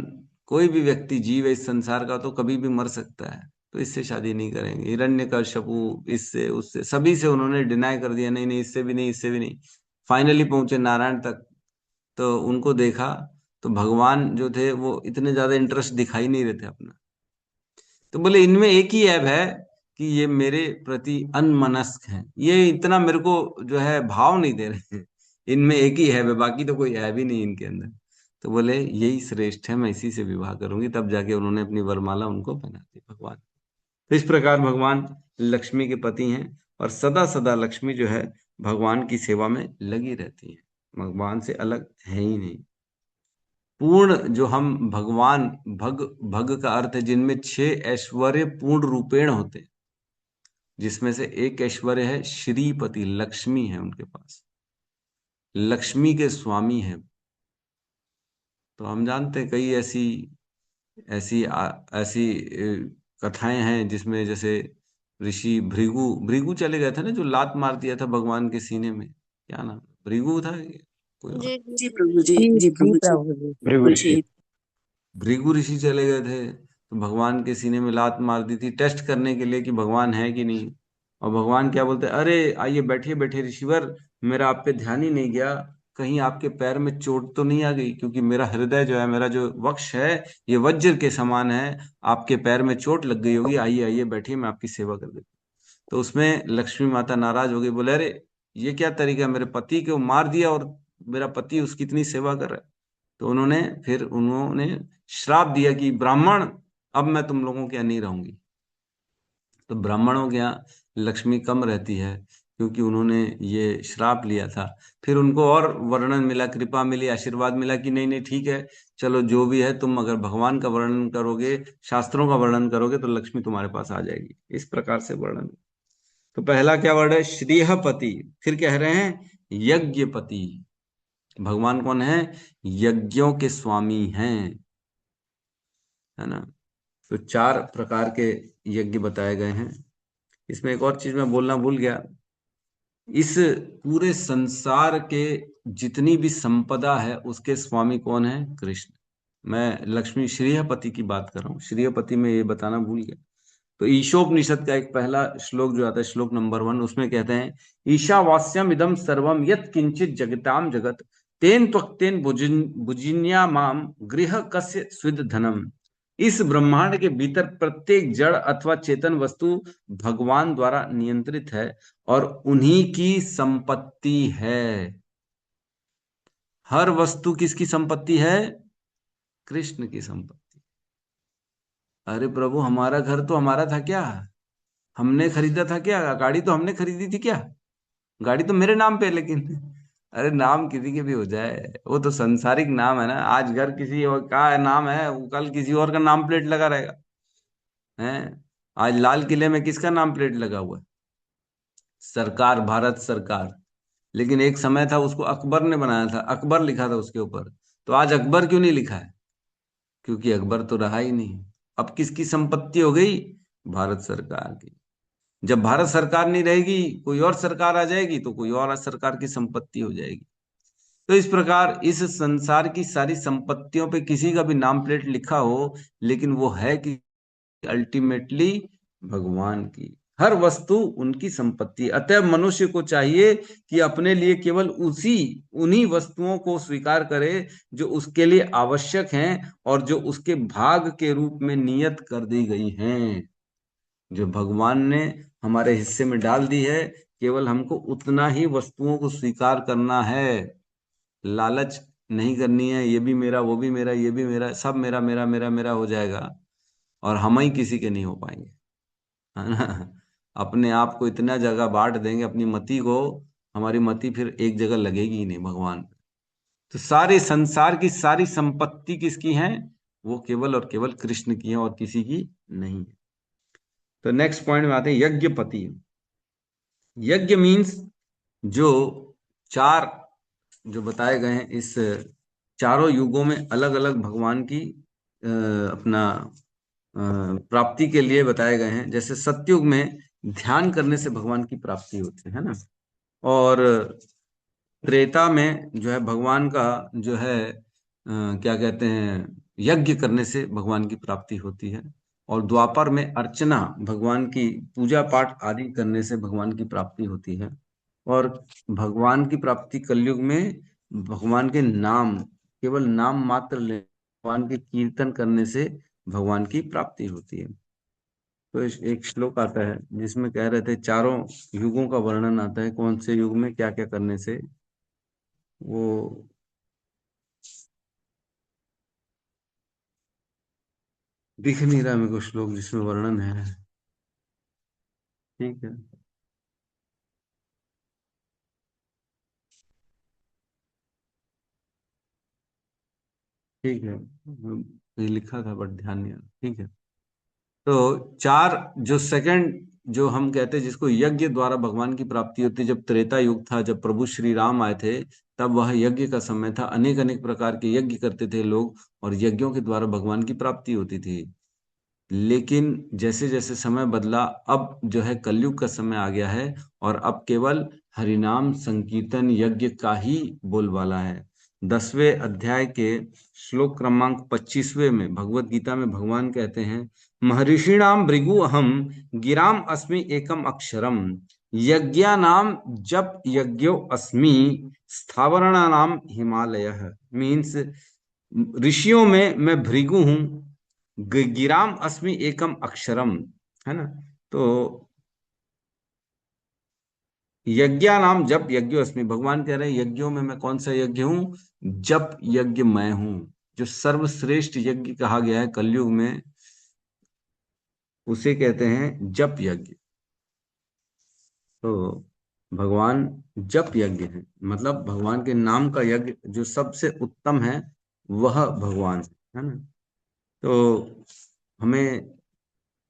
कोई भी व्यक्ति जीव है इस संसार का तो कभी भी मर सकता है, तो इससे शादी नहीं करेंगे। हिरण्यकश्यपु इससे उससे सभी से उन्होंने डिनाई कर दिया, नहीं नहीं इससे भी नहीं, इससे भी नहीं। फाइनली पहुंचे नारायण तक, तो उनको देखा, तो भगवान जो थे वो इतने ज्यादा इंटरेस्ट दिखाई नहीं रहे थे अपना। तो बोले इनमें एक ही ऐब है कि ये मेरे प्रति अनमनस्क हैं, ये इतना मेरे को जो है भाव नहीं दे रहे हैं। इनमें एक ही ऐब है, बाकी तो कोई ऐब ही नहीं इनके अंदर। तो बोले यही श्रेष्ठ है, मैं इसी से विवाह करूंगी। तब जाके उन्होंने अपनी वरमाला उनको पहना दी भगवान। तो इस प्रकार भगवान लक्ष्मी के पति हैं, और सदा सदा लक्ष्मी जो है भगवान की सेवा में लगी रहती है, भगवान से अलग है ही नहीं। पूर्ण जो हम भगवान, भग भग का अर्थ है जिनमें 6 ऐश्वर्य पूर्ण रूपेण होते हैं, जिसमें से एक ऐश्वर्य है श्रीपति, लक्ष्मी है उनके पास, लक्ष्मी के स्वामी है। तो हम जानते हैं कई ऐसी ऐसी ऐसी कथाएं हैं जिसमें, जैसे ऋषि भृगु, भृगु चले गए थे ना, जो लात मार दिया था भगवान के सीने में, क्या नाम, भृगु था या कोई और? जी जी प्रभु जी, जी जी जी प्रभु जी। प्रभु जी। भृगु ऋषि। जी भृगु ऋषि चले गए थे, तो भगवान के सीने में लात मार दी थी, टेस्ट करने के लिए कि भगवान है कि नहीं। और भगवान क्या बोलते, अरे आइए बैठिए बैठिए ऋषिवर, मेरा आप पे ध्यान ही नहीं गया, कहीं आपके पैर में चोट तो नहीं आ गई, क्योंकि मेरा हृदय जो है, मेरा जो वक्ष है, ये वज्र के समान है, आपके पैर में चोट लग गई होगी, आइए आइए बैठिए, मैं आपकी सेवा कर देती हूँ। तो उसमें लक्ष्मी माता नाराज हो गई, बोले अरे ये क्या तरीका है, मेरे पति को मार दिया और मेरा पति उसकी इतनी सेवा कर रहा है। तो उन्होंने श्राप दिया कि ब्राह्मण, अब मैं तुम लोगों के यहाँ नहीं रहूंगी। तो ब्राह्मणों के यहाँ लक्ष्मी कम रहती है, क्योंकि उन्होंने ये श्राप लिया था। फिर उनको और वर्णन मिला, कृपा मिली, आशीर्वाद मिला कि नहीं नहीं ठीक है, चलो जो भी है, तुम अगर भगवान का वर्णन करोगे, शास्त्रों का वर्णन करोगे, तो लक्ष्मी तुम्हारे पास आ जाएगी। इस प्रकार से वर्णन। तो पहला क्या वर्ड है? श्रीहपति। फिर कह रहे हैं यज्ञपति। भगवान कौन है? यज्ञों के स्वामी हैं, है ना। तो 4 प्रकार के यज्ञ बताए गए हैं। इसमें एक और चीज मैं बोलना भूल गया, इस पूरे संसार के जितनी भी संपदा है उसके स्वामी कौन है? कृष्ण। मैं लक्ष्मी श्रीहपति की बात कर रहा हूँ, श्रीहपति में ये बताना भूल गया। तो ईशोपनिषद का एक पहला श्लोक जो आता है, श्लोक नंबर 1, उसमें कहते हैं ईशावास्यम इदम सर्वम यत् किंचित जगताम जगत तेन त्वक्तेन बुजिन्या माम गृह कस्य स्विद धनम। इस ब्रह्मांड के भीतर प्रत्येक जड़ अथवा चेतन वस्तु भगवान द्वारा नियंत्रित है और उन्हीं की संपत्ति है। हर वस्तु किसकी संपत्ति है? कृष्ण की संपत्ति। अरे प्रभु, हमारा घर तो हमारा था क्या? हमने खरीदा था क्या? गाड़ी तो हमने खरीदी थी क्या? गाड़ी तो मेरे नाम पे है, लेकिन अरे नाम किसी के भी हो जाए, वो तो संसारिक नाम है ना। आज घर किसी और का नाम है, वो कल किसी और का नाम प्लेट लगा रहेगा। हैं, आज लाल किले में किसका नाम प्लेट लगा हुआ है? सरकार, भारत सरकार। लेकिन एक समय था उसको अकबर ने बनाया था, अकबर लिखा था उसके ऊपर। तो आज अकबर क्यों नहीं लिखा है? क्योंकि अकबर तो रहा ही नहीं। अब किसकी संपत्ति हो गई? भारत सरकार की। जब भारत सरकार नहीं रहेगी, कोई और सरकार आ जाएगी, तो कोई और सरकार की संपत्ति हो जाएगी। तो इस प्रकार इस संसार की सारी संपत्तियों पे किसी का भी नाम प्लेट लिखा हो, लेकिन वो है कि अल्टीमेटली भगवान की। हर वस्तु उनकी संपत्ति। अतः मनुष्य को चाहिए कि अपने लिए केवल उन्हीं वस्तुओं को स्वीकार करे जो उसके लिए आवश्यक हैं और जो उसके भाग के रूप में नियत कर दी गई हैं, जो भगवान ने हमारे हिस्से में डाल दी है। केवल हमको उतना ही वस्तुओं को स्वीकार करना है। लालच नहीं करनी है, ये भी मेरा, वो भी मेरा, ये भी मेरा, सब मेरा मेरा मेरा मेरा हो जाएगा और हम ही किसी के नहीं हो पाएंगे, है ना। अपने आप को इतना जगह बांट देंगे अपनी मति को, हमारी मति फिर एक जगह लगेगी ही नहीं भगवान। तो सारे संसार की सारी संपत्ति किसकी है? वो केवल और केवल कृष्ण की है और किसी की नहीं है। तो नेक्स्ट पॉइंट में आते हैं, यज्ञपति। यज्ञ मीन्स जो चार जो बताए गए हैं, इस चारों युगों में अलग अलग भगवान की अपना प्राप्ति के लिए बताए गए हैं। जैसे सतयुग में ध्यान करने से भगवान की प्राप्ति होती है ना। और त्रेता में जो है भगवान का जो है क्या कहते हैं, यज्ञ करने से भगवान की प्राप्ति होती है। और द्वापर में अर्चना, भगवान की पूजा पाठ आदि करने से भगवान की प्राप्ति होती है। और भगवान की प्राप्ति कलयुग में भगवान के नाम, केवल नाम मात्र ले, भगवान के कीर्तन करने से भगवान की प्राप्ति होती है। तो एक श्लोक आता है जिसमें कह रहे थे चारों युगों का वर्णन आता है, कौन से युग में क्या क्या करने से। वो दिख नहीं रहा मेरे को श्लोक जिसमें वर्णन है। ठीक है, ठीक है, ये लिखा था बट ध्यान नहीं आ रहा। ठीक है। तो चार जो सेकंड जो हम कहते हैं जिसको यज्ञ द्वारा भगवान की प्राप्ति होती है, जब त्रेता युग था, जब प्रभु श्री राम आए थे, तब वह यज्ञ का समय था। अनेक अनेक प्रकार के यज्ञ करते थे लोग और यज्ञों के द्वारा भगवान की प्राप्ति होती थी। लेकिन जैसे जैसे समय बदला, अब जो है कलयुग का समय आ गया है और अब केवल हरिनाम संकीर्तन यज्ञ का ही बोलबाला है। 10वें अध्याय के श्लोक क्रमांक 25वें में भगवत गीता में भगवान कहते हैं, महर्षिणाम भृगु अहम गिराम अस्मि एकम अक्षरम यज्ञानाम जप यज्ञो अस्मि स्थावरणानाम हिमालयः। मीन्स ऋषियों में मैं भृगु हूं, गिराम अस्मि एकम अक्षरम, है ना। तो यज्ञा नाम जप यज्ञ अस्मि, भगवान कह रहे हैं यज्ञों में मैं कौन सा यज्ञ हूं? जप यज्ञ मैं हूं। जो सर्वश्रेष्ठ यज्ञ कहा गया है कलयुग में, उसे कहते हैं जप यज्ञ। तो भगवान जप यज्ञ है, मतलब भगवान के नाम का यज्ञ जो सबसे उत्तम है वह भगवान है ना। तो हमें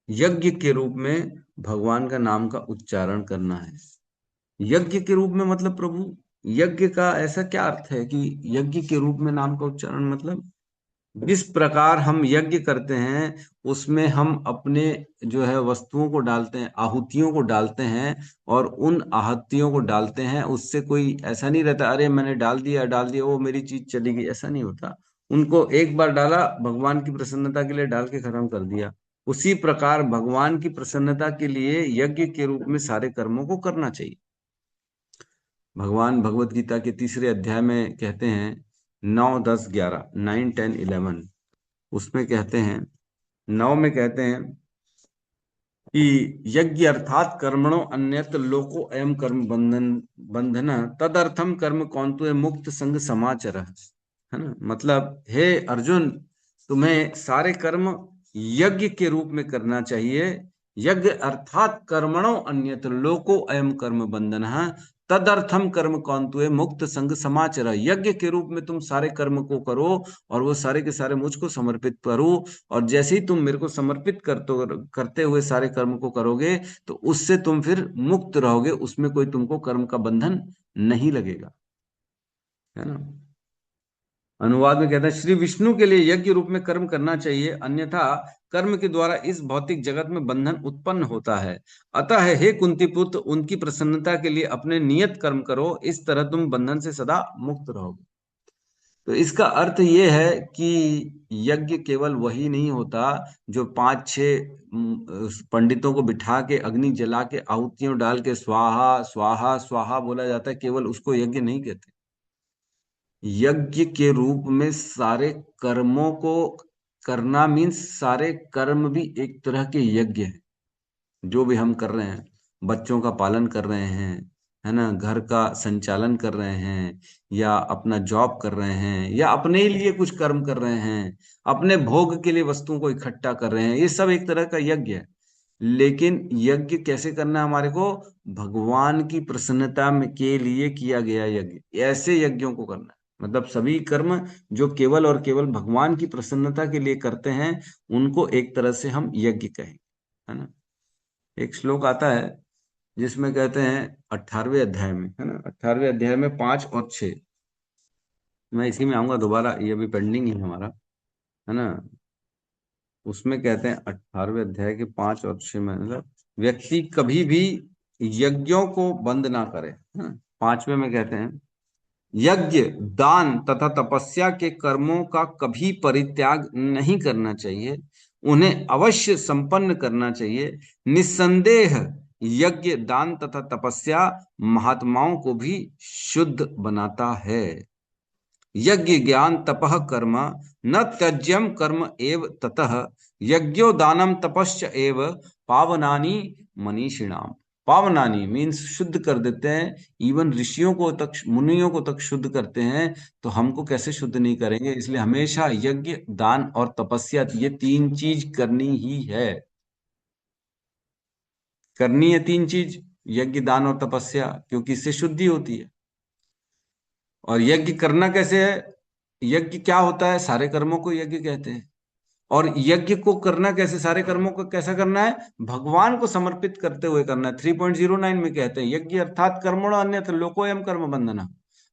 यज्ञ के रूप में भगवान का नाम का उच्चारण करना है। यज्ञ के रूप में मतलब प्रभु, यज्ञ का ऐसा क्या अर्थ है कि यज्ञ के रूप में नाम का उच्चारण? मतलब जिस प्रकार हम यज्ञ करते हैं उसमें हम अपने जो है वस्तुओं को डालते हैं, आहुतियों को डालते हैं, और उन आहुतियों को डालते हैं, उससे कोई ऐसा नहीं रहता अरे मैंने डाल दिया वो मेरी चीज चली गई, ऐसा नहीं होता। उनको एक बार डाला, भगवान की प्रसन्नता के लिए डाल के खत्म कर दिया। उसी प्रकार भगवान की प्रसन्नता के लिए यज्ञ के रूप में सारे कर्मों को करना चाहिए। भगवान भगवत गीता के 3 अध्याय में कहते हैं 9, 10, 11, 9, 10, 11, उसमें कहते हैं 9 में कहते हैं कि यज्ञ अर्थात कर्मणो अन्यत्र लोको अयम कर्म बंधन तदर्थम कर्म कौंतु मुक्त संग समाचर, है ना। मतलब हे अर्जुन, तुम्हें सारे कर्म यज्ञ के रूप में करना चाहिए। यज्ञ अर्थात कर्मणो अन्यत्र लोको अयम कर्म बंधन, तदर्थम कर्म कौंतुए मुक्त संग समाचर, यज्ञ के रूप में तुम सारे कर्म को करो और वो सारे के सारे मुझको समर्पित करो। और जैसे ही तुम मेरे को समर्पित करते हुए सारे कर्म को करोगे तो उससे तुम फिर मुक्त रहोगे, उसमें कोई तुमको कर्म का बंधन नहीं लगेगा, है ना। अनुवाद में कहता है श्री विष्णु के लिए यज्ञ रूप में कर्म करना चाहिए, अन्यथा कर्म के द्वारा इस भौतिक जगत में बंधन उत्पन्न होता है। अतः हे कुंती पुत्र, उनकी प्रसन्नता के लिए अपने नियत कर्म करो, इस तरह तुम बंधन से सदा मुक्त रहोगे। तो इसका अर्थ ये है कि यज्ञ केवल वही नहीं होता जो 5-6 पंडितों को बिठा के अग्नि जला के आहुतियों डाल के स्वाहा स्वाहा स्वाहा बोला जाता है, केवल उसको यज्ञ नहीं कहते। यज्ञ के रूप में सारे कर्मों को करना मीन्स सारे कर्म भी एक तरह के यज्ञ है। जो भी हम कर रहे हैं, बच्चों का पालन कर रहे हैं, है ना, घर का संचालन कर रहे हैं, या अपना जॉब कर रहे हैं, या अपने लिए कुछ कर्म कर रहे हैं, अपने भोग के लिए वस्तुओं को इकट्ठा कर रहे हैं, ये सब एक तरह का यज्ञ है। लेकिन यज्ञ कैसे करना है हमारे को? भगवान की प्रसन्नता में के लिए किया गया यज्ञ, ऐसे यज्ञों को करना है। मतलब सभी कर्म जो केवल और केवल भगवान की प्रसन्नता के लिए करते हैं उनको एक तरह से हम यज्ञ कहेंगे, है ना। एक श्लोक आता है जिसमें कहते हैं 18वें अध्याय में, है ना, 18वें अध्याय में 5 और 6, मैं इसी में आऊंगा दोबारा, ये अभी पेंडिंग है हमारा, है ना। उसमें कहते हैं 18वें अध्याय के 5 और 6 में, मतलब व्यक्ति कभी भी यज्ञों को बंद ना करे, है। 5वें में कहते हैं यज्ञ दान तथा तपस्या के कर्मों का कभी परित्याग नहीं करना चाहिए, उन्हें अवश्य संपन्न करना चाहिए। निस्संदेह यज्ञ दान तथा तपस्या महात्माओं को भी शुद्ध बनाता है। यज्ञ ज्ञान तपः कर्म न त्यज्यम कर्म एव ततः यज्ञो दानम तपश्च एव पावनानि मनीषिणाम। पावनानी मीन्स शुद्ध कर देते हैं, इवन ऋषियों को तक, मुनियों को तक शुद्ध करते हैं, तो हमको कैसे शुद्ध नहीं करेंगे? इसलिए हमेशा यज्ञ दान और तपस्या, ये 3 चीज करनी ही है। करनी है 3 चीज, यज्ञ दान और तपस्या, क्योंकि इससे शुद्धि होती है। और यज्ञ करना कैसे है? यज्ञ क्या होता है? सारे कर्मों को यज्ञ कहते हैं। और यज्ञ को करना कैसे? सारे कर्मों को कैसा करना है? भगवान को समर्पित करते हुए करना है। 3.09 में कहते हैं यज्ञ अर्थात कर्मणो अन्यत्र लोकोयम कर्म बंधना।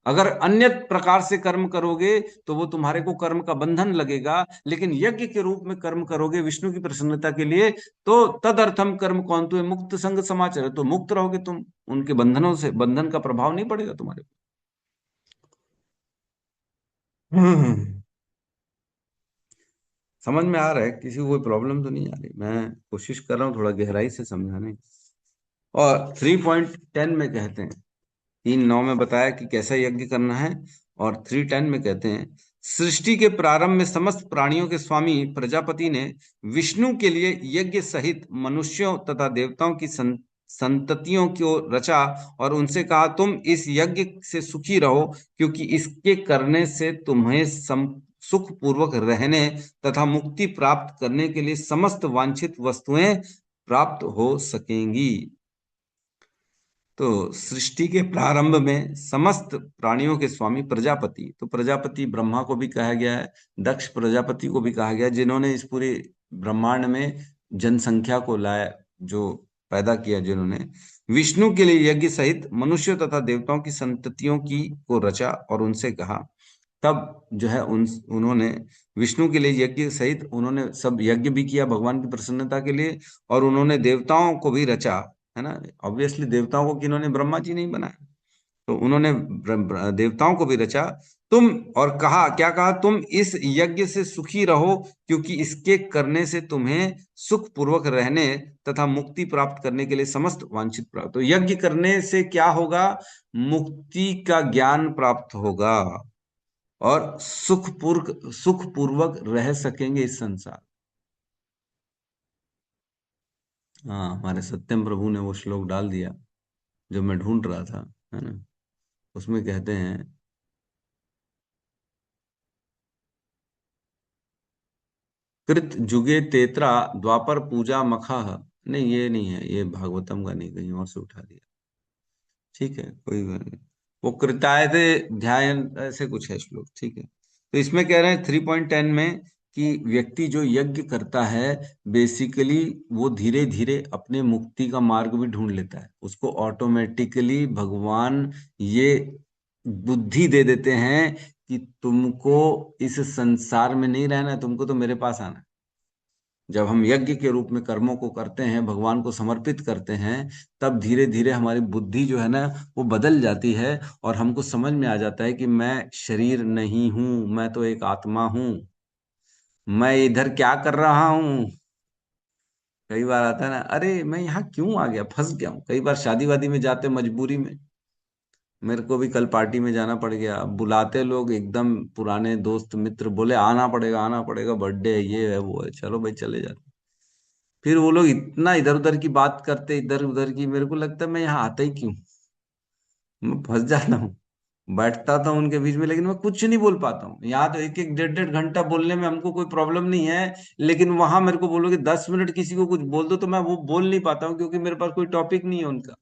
अगर अन्य प्रकार से कर्म करोगे तो वो तुम्हारे को कर्म का बंधन लगेगा, लेकिन यज्ञ के रूप में कर्म करोगे विष्णु की प्रसन्नता के लिए तो तदर्थम कर्म कौंतु मुक्त संग समाचार, तो मुक्त रहोगे तुम, उनके बंधनों से, बंधन का प्रभाव नहीं पड़ेगा तुम्हारे को। समझ में आ रहा है? किसी को कोई प्रॉब्लम तो नहीं आ रही? मैं कोशिश कर रहा हूँ थोड़ा गहराई से समझाने की। और 3.10 में कहते हैं, 3.9 में बताया कि कैसा यज्ञ करना है, और 3.10 में कहते हैं सृष्टि के प्रारंभ में समस्त प्राणियों के स्वामी प्रजापति ने विष्णु के लिए यज्ञ सहित मनुष्यों तथा देवताओं की संततियों को रचा और उनसे कहा तुम इस यज्ञ से सुखी रहो, क्योंकि इसके करने से तुम्हें सुख पूर्वक रहने तथा मुक्ति प्राप्त करने के लिए समस्त वांछित वस्तुएं प्राप्त हो सकेंगी। तो सृष्टि के प्रारंभ में समस्त प्राणियों के स्वामी प्रजापति, तो प्रजापति ब्रह्मा को भी कहा गया है, दक्ष प्रजापति को भी कहा गया है, जिन्होंने इस पूरे ब्रह्मांड में जनसंख्या को लाया, जो पैदा किया, जिन्होंने विष्णु के लिए यज्ञ सहित मनुष्य तथा देवताओं की संततियों की को रचा और उनसे कहा। तब जो है उन्होंने विष्णु के लिए यज्ञ सहित उन्होंने सब यज्ञ भी किया भगवान की प्रसन्नता के लिए, और उन्होंने देवताओं को भी रचा, है ना। ऑब्वियसली देवताओं को किन्होंने? ब्रह्मा जी नहीं बनाया, तो उन्होंने देवताओं को भी रचा। तुम, और कहा, क्या कहा? तुम इस यज्ञ से सुखी रहो, क्योंकि इसके करने से तुम्हें सुख पूर्वक रहने तथा मुक्ति प्राप्त करने के लिए समस्त वांछित प्राप्त। तो यज्ञ करने से क्या होगा? मुक्ति का ज्ञान प्राप्त होगा और सुख पूर्वक रह सकेंगे इस संसार। हाँ, हमारे सत्यम प्रभु ने वो श्लोक डाल दिया जो मैं ढूंढ रहा था, है ना। उसमें कहते हैं कृत जुगे तेत्रा द्वापर पूजा मखा। नहीं, ये नहीं है, ये भागवतम का नहीं, कहीं और से उठा दिया। ठीक है, कोई बात नहीं। वो कृतायते ध्यान ऐसे कुछ है श्लोक, ठीक है। तो इसमें कह रहे हैं 3.10 में कि व्यक्ति जो यज्ञ करता है, बेसिकली वो धीरे धीरे अपने मुक्ति का मार्ग भी ढूंढ लेता है। उसको ऑटोमेटिकली भगवान ये बुद्धि दे देते हैं कि तुमको इस संसार में नहीं रहना है, तुमको तो मेरे पास आना है। जब हम यज्ञ के रूप में कर्मों को करते हैं, भगवान को समर्पित करते हैं, तब धीरे धीरे हमारी बुद्धि जो है ना, वो बदल जाती है और हमको समझ में आ जाता है कि मैं शरीर नहीं हूं, मैं तो एक आत्मा हूं। मैं इधर क्या कर रहा हूँ? कई बार आता है ना, अरे मैं यहाँ क्यों आ गया, फंस गया हूँ। कई बार शादी वादी में जाते मजबूरी में, मेरे को भी कल पार्टी में जाना पड़ गया। बुलाते लोग एकदम पुराने दोस्त मित्र, बोले आना पड़ेगा आना पड़ेगा, बर्थडे है, ये है वो है, चलो भाई चले जाते। फिर वो लोग इतना इधर उधर की बात करते, इधर उधर की, मेरे को लगता है मैं यहाँ आता ही क्यों, मैं फंस जाता हूँ। बैठता था उनके बीच में, लेकिन मैं कुछ नहीं बोल पाता हूँ। यहाँ तो एक एक डेढ़ डेढ़ घंटा बोलने में हमको कोई प्रॉब्लम नहीं है, लेकिन वहां मेरे को बोलोगे 10 मिनट किसी को कुछ बोल दो, तो मैं वो बोल नहीं पाता हूँ, क्योंकि मेरे पास कोई टॉपिक नहीं है उनका।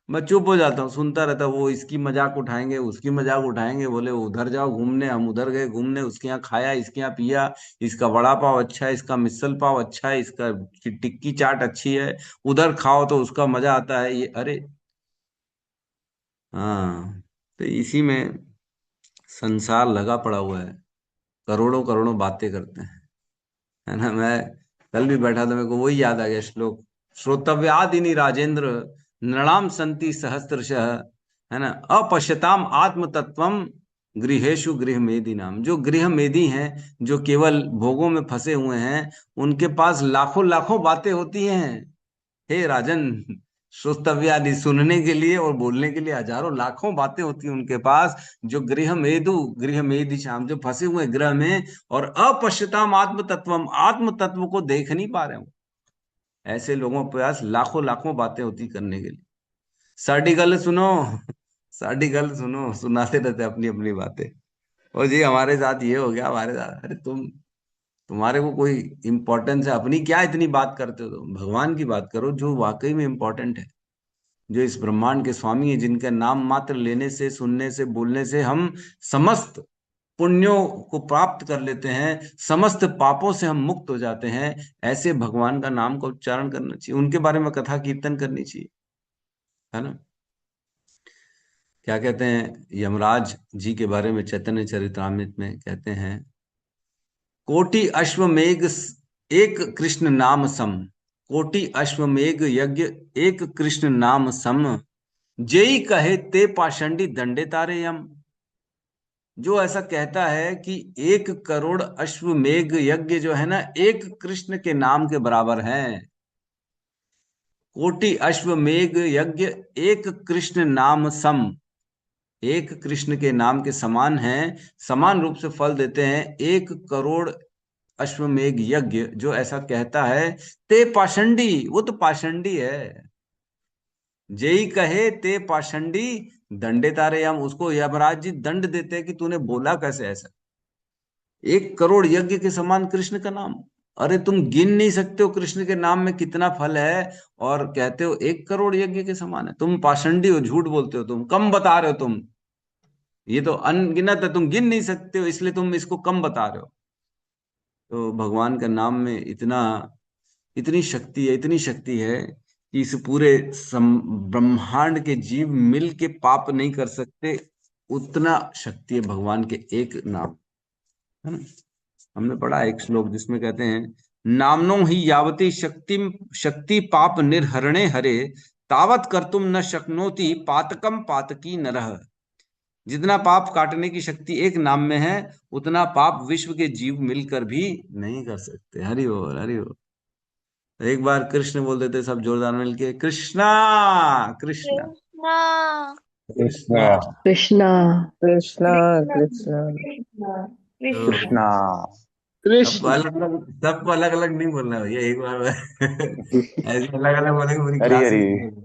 मैं चुप हो जाता हूँ, सुनता रहता हूँ। वो इसकी मजाक उठाएंगे, उसकी मजाक उठाएंगे, बोले उधर जाओ घूमने, हम उधर गए घूमने, उसके यहाँ खाया, इसके यहाँ पिया, इसका वड़ा पाव अच्छा है, इसका मिसल पाव अच्छा है, इसका टिक्की चाट अच्छी है, उधर खाओ तो उसका मजा आता है, ये अरे। हाँ, तो इसी में संसार लगा पड़ा हुआ है, करोड़ों करोड़ों बातें करते हैं, है ना। मैं कल भी बैठा था, मेरे को वही याद आ गया श्लोक, श्रोतव्यादिनी राजेंद्र नृणाम संति सहस्त्रशः, है ना। अपश्यताम आत्म तत्वम गृहेशु गृह मेदी नाम। जो गृह मेदी हैं, जो केवल भोगों में फंसे हुए हैं, उनके पास लाखों लाखों बातें होती हैं। हे राजन, श्रोतव्यादि सुनने के लिए और बोलने के लिए हजारों लाखों बातें होती हैं उनके पास। जो गृह मेदि श्याम, जो फंसे हुए ग्रह में, और अपश्यताम आत्म तत्वम, आत्म तत्व को देख नहीं पा रहे हो, ऐसे लोगों के पास लाखों लाखों बातें होती करने के लिए। साडी गल सुनो, साडी गल सुनो, सुनाते रहते अपनी अपनी बातें। और जी हमारे साथ ये हो गया, हमारे साथ, अरे तुम्हारे को कोई इंपॉर्टेंस है अपनी क्या, इतनी बात करते हो? तुम भगवान की बात करो जो वाकई में इंपॉर्टेंट है, जो इस ब्रह्मांड के स्वामी है, जिनका नाम मात्र लेने से, सुनने से, बोलने से हम समस्त पुण्यों को प्राप्त कर लेते हैं, समस्त पापों से हम मुक्त हो जाते हैं। ऐसे भगवान का नाम का उच्चारण करना चाहिए, उनके बारे में कथा कीर्तन करनी चाहिए, है ना। क्या कहते हैं यमराज जी के बारे में, चैतन्य चरितामृत में कहते हैं, कोटि अश्वमेघ एक कृष्ण नाम सम, कोटि अश्वमेघ यज्ञ एक कृष्ण नाम सम, जेई कहे ते पाषंडी दंडे तारे यम। जो ऐसा कहता है कि 1 करोड़ अश्वमेघ यज्ञ जो है ना, एक कृष्ण के नाम के बराबर है। कोटि अश्वमेघ यज्ञ एक कृष्ण नाम सम, एक कृष्ण के नाम के समान है, समान रूप से फल देते हैं। 1 करोड़ अश्वमेघ यज्ञ, जो ऐसा कहता है, ते पाषंडी, वो तो पाषंडी है। जेई कहे ते पाषंडी दंडे तारे हम, उसको यमराज जी दंड देते हैं कि तूने बोला कैसे ऐसा। 1 करोड़ यज्ञ के समान कृष्ण का नाम, अरे तुम गिन नहीं सकते हो कृष्ण के नाम में कितना फल है, और कहते हो 1 करोड़ यज्ञ के समान है। तुम पाषंडी हो, झूठ बोलते हो, तुम कम बता रहे हो। तुम, ये तो अनगिनत है, तुम गिन नहीं सकते हो, इसलिए तुम इसको कम बता रहे हो। तो भगवान का नाम में इतनी शक्ति है, इतनी शक्ति है कि इस पूरे ब्रह्मांड के जीव मिल के पाप नहीं कर सकते, उतना शक्ति है भगवान के एक नाम, है ना। हमने पढ़ा एक श्लोक जिसमें कहते हैं, नामनो ही यावती शक्ति शक्ति पाप निर्हरणे हरे, तावत कर्तुम न शक्नोति पातकम पातकी नरः। जितना पाप काटने की शक्ति एक नाम में है, उतना पाप विश्व के जीव मिलकर भी नहीं कर सकते। हरि बोल, हरि बोल। एक बार कृष्ण बोल देते सब जोरदार मिलके, कृष्णा कृष्णा कृष्णा कृष्ण कृष्णा कृष्ण कृष्ण कृष्ण तो कृष्ण सबको अलग अलग नहीं बोलना है भैया, एक बार ऐसे अलग अलग बोलेंगे पूरी हरी क्लास ही हरी। सुन लेगी।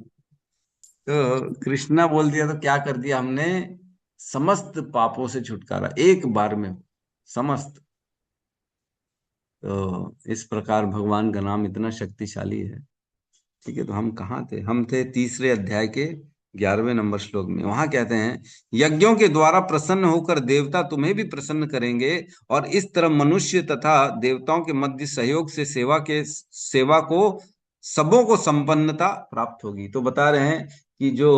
तो कृष्णा बोल दिया तो क्या कर दिया हमने, समस्त पापों से छुटकारा एक बार में, समस्त। तो इस प्रकार भगवान का नाम इतना शक्तिशाली है। ठीक है, तो हम कहाँ थे? हम थे तीसरे अध्याय के 11वें नंबर श्लोक में वहां कहते हैं, यज्ञों के द्वारा प्रसन्न होकर देवता तुम्हें भी प्रसन्न करेंगे और इस तरह मनुष्य तथा देवताओं के मध्य सहयोग से सेवा को सबों को संपन्नता प्राप्त होगी। तो बता रहे हैं कि जो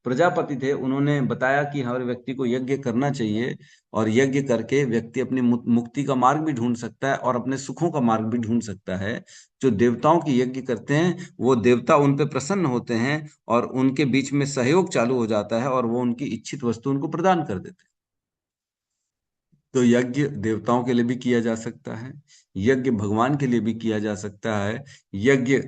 प्रजापति थे उन्होंने बताया कि हर व्यक्ति को यज्ञ करना चाहिए और यज्ञ करके व्यक्ति अपनी मुक्ति का मार्ग भी ढूंढ सकता है और अपने सुखों का मार्ग भी ढूंढ सकता है। जो देवताओं की यज्ञ करते हैं वो देवता उन पे प्रसन्न होते हैं और उनके बीच में सहयोग चालू हो जाता है और वो उनकी इच्छित वस्तु उनको प्रदान कर देते हैं। तो यज्ञ देवताओं के लिए भी किया जा सकता है, यज्ञ भगवान के लिए भी किया जा सकता है, यज्ञ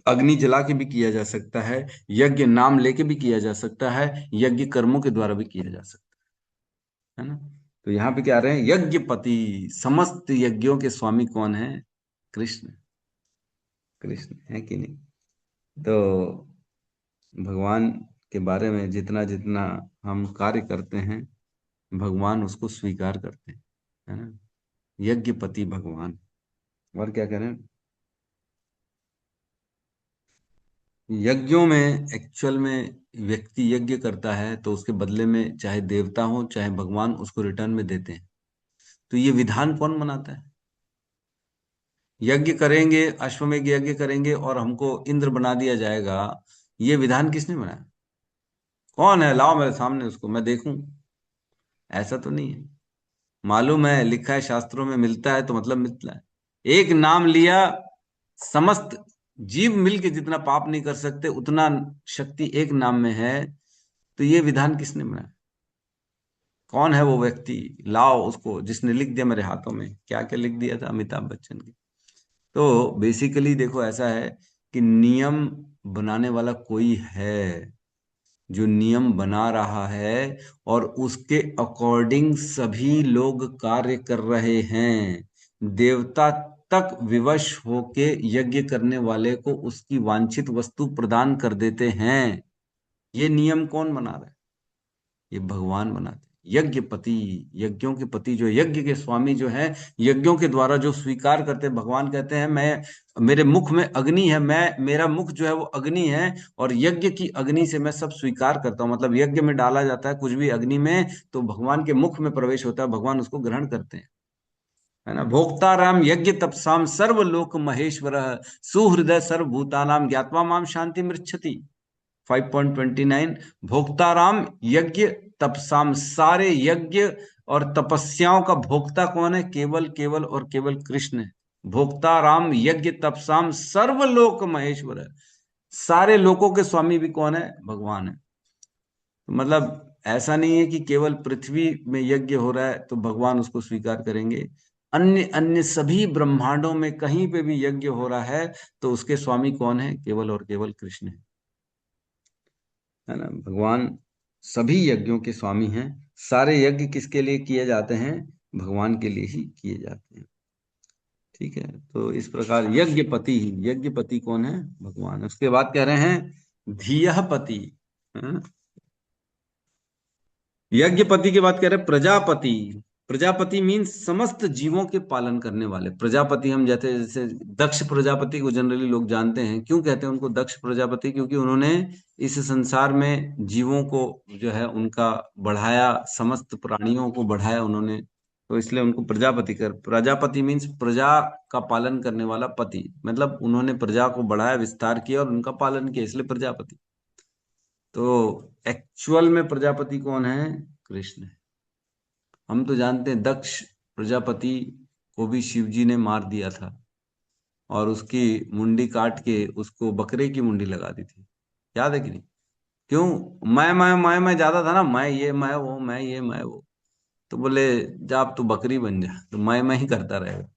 अग्नि जला के भी किया जा सकता है, यज्ञ नाम लेके भी किया जा सकता है, यज्ञ कर्मों के द्वारा भी किया जा सकता है ना। तो यहाँ पे क्या रहे हैं, यज्ञपति, समस्त यज्ञों के स्वामी कौन है? कृष्ण। कृष्ण है कि नहीं? तो भगवान के बारे में जितना जितना हम कार्य करते हैं भगवान उसको स्वीकार करते हैं, है ना। यज्ञपति भगवान। और क्या करें, यज्ञों में एक्चुअल में व्यक्ति यज्ञ करता है तो उसके बदले में चाहे देवता हो चाहे भगवान उसको रिटर्न में देते हैं। तो ये विधान कौन बनाता है? यज्ञ करेंगे, अश्वमेध यज्ञ करेंगे और हमको इंद्र बना दिया जाएगा, ये विधान किसने बनाया? कौन है? लाओ मेरे सामने उसको, मैं देखूं। ऐसा तो नहीं है। मालूम है, लिखा है शास्त्रों में, मिलता है तो मतलब मिलता है। एक नाम लिया, समस्त जीव मिलके जितना पाप नहीं कर सकते उतना शक्ति एक नाम में है। तो ये विधान किसने बनाया? कौन है वो व्यक्ति? लाओ उसको, जिसने लिख दिया मेरे हाथों में। क्या क्या लिख दिया था? अमिताभ बच्चन की। तो बेसिकली देखो ऐसा है कि नियम बनाने वाला कोई है जो नियम बना रहा है और उसके अकॉर्डिंग सभी लोग कार्य कर रहे हैं। देवता तक विवश होके यज्ञ करने वाले को उसकी वांछित वस्तु प्रदान कर देते हैं। ये नियम कौन बना रहा है? ये भगवान बनाते हैं। यज्ञपति, यज्ञों के पति, जो यज्ञ के स्वामी जो है, यज्ञों के द्वारा जो स्वीकार करते हैं। भगवान कहते हैं मैं, मेरे मुख में अग्नि है, मेरा मुख जो है वो अग्नि है और यज्ञ की अग्नि से मैं सब स्वीकार करता हूँ। मतलब यज्ञ में डाला जाता है कुछ भी अग्नि में तो भगवान के मुख में प्रवेश होता है, भगवान उसको ग्रहण करते हैं, है ना। भोक्ता राम यज्ञ तपसाम सर्वलोक महेश्वर सुहृदय सर्वभूतानाम ज्ञात्वा माम शांति मृच्छति। 5.29। भोक्ताराम यज्ञ तपसाम, सारे यज्ञ और तपस्याओं का भोक्ता कौन है? केवल केवल और केवल कृष्ण है। भोक्ताराम यज्ञ तपसाम सर्वलोक महेश्वर है। सारे लोकों के स्वामी भी कौन है? भगवान है। मतलब ऐसा नहीं है कि केवल पृथ्वी में यज्ञ हो रहा है तो भगवान उसको स्वीकार करेंगे। अन्य अन्य सभी ब्रह्मांडों में कहीं पे भी यज्ञ हो रहा है तो उसके स्वामी कौन है? केवल और केवल कृष्ण है ना। भगवान सभी यज्ञों के स्वामी हैं। सारे यज्ञ किसके लिए किए जाते हैं? भगवान के लिए ही किए जाते हैं। ठीक है, तो इस प्रकार यज्ञपति, यज्ञपति कौन है? भगवान। उसके बाद कह रहे हैं धीयपति। यज्ञपति के बाद कह रहे हैं प्रजापति। प्रजापति मीन्स समस्त जीवों के पालन करने वाले। प्रजापति हम जैसे जैसे दक्ष प्रजापति को जनरली लोग जानते हैं। क्यों कहते हैं उनको दक्ष प्रजापति? क्योंकि उन्होंने इस संसार में जीवों को जो है उनका बढ़ाया, समस्त प्राणियों को बढ़ाया उन्होंने, तो इसलिए उनको प्रजापति कर। प्रजापति मीन्स प्रजा का पालन करने वाला पति, मतलब उन्होंने प्रजा को बढ़ाया, विस्तार किया और उनका पालन किया, इसलिए प्रजापति। तो एक्चुअल में प्रजापति कौन है? कृष्ण है। हम तो जानते हैं दक्ष प्रजापति को भी शिव जी ने मार दिया था और उसकी मुंडी काट के उसको बकरे की मुंडी लगा दी थी, याद है कि नहीं? क्यों? मैं ज्यादा था ना, मैं ये मैं वो, मैं ये मैं वो। तो बोले जा अब तू बकरी बन जा, तो मैं ही करता रहेगा।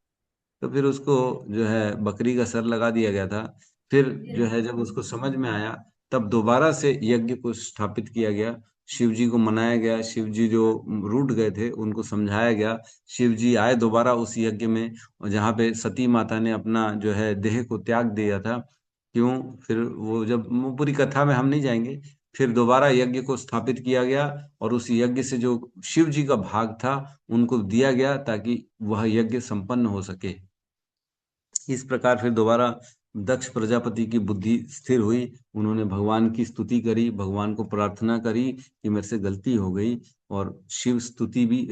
तो फिर उसको जो है बकरी का सर लगा दिया गया था। फिर जो है जब उसको समझ में आया तब दोबारा से यज्ञ को स्थापित किया गया, शिव जी को मनाया गया। शिव जी जो रूठ गए थे उनको समझाया गया। शिव जी आए दोबारा उस यज्ञ में, और जहाँ पे सती माता ने अपना जो है देह को त्याग दिया था। क्यों? फिर वो जब, वो पूरी कथा में हम नहीं जाएंगे। फिर दोबारा यज्ञ को स्थापित किया गया और उस यज्ञ से जो शिव जी का भाग था उनको दिया गया ताकि वह यज्ञ संपन्न हो सके। इस प्रकार फिर दोबारा दक्ष प्रजापति की बुद्धि स्थिर हुई, उन्होंने भगवान की स्तुति करी, भगवान को प्रार्थना करी कि मेरे से गलती हो गई। और शिव स्तुति भी,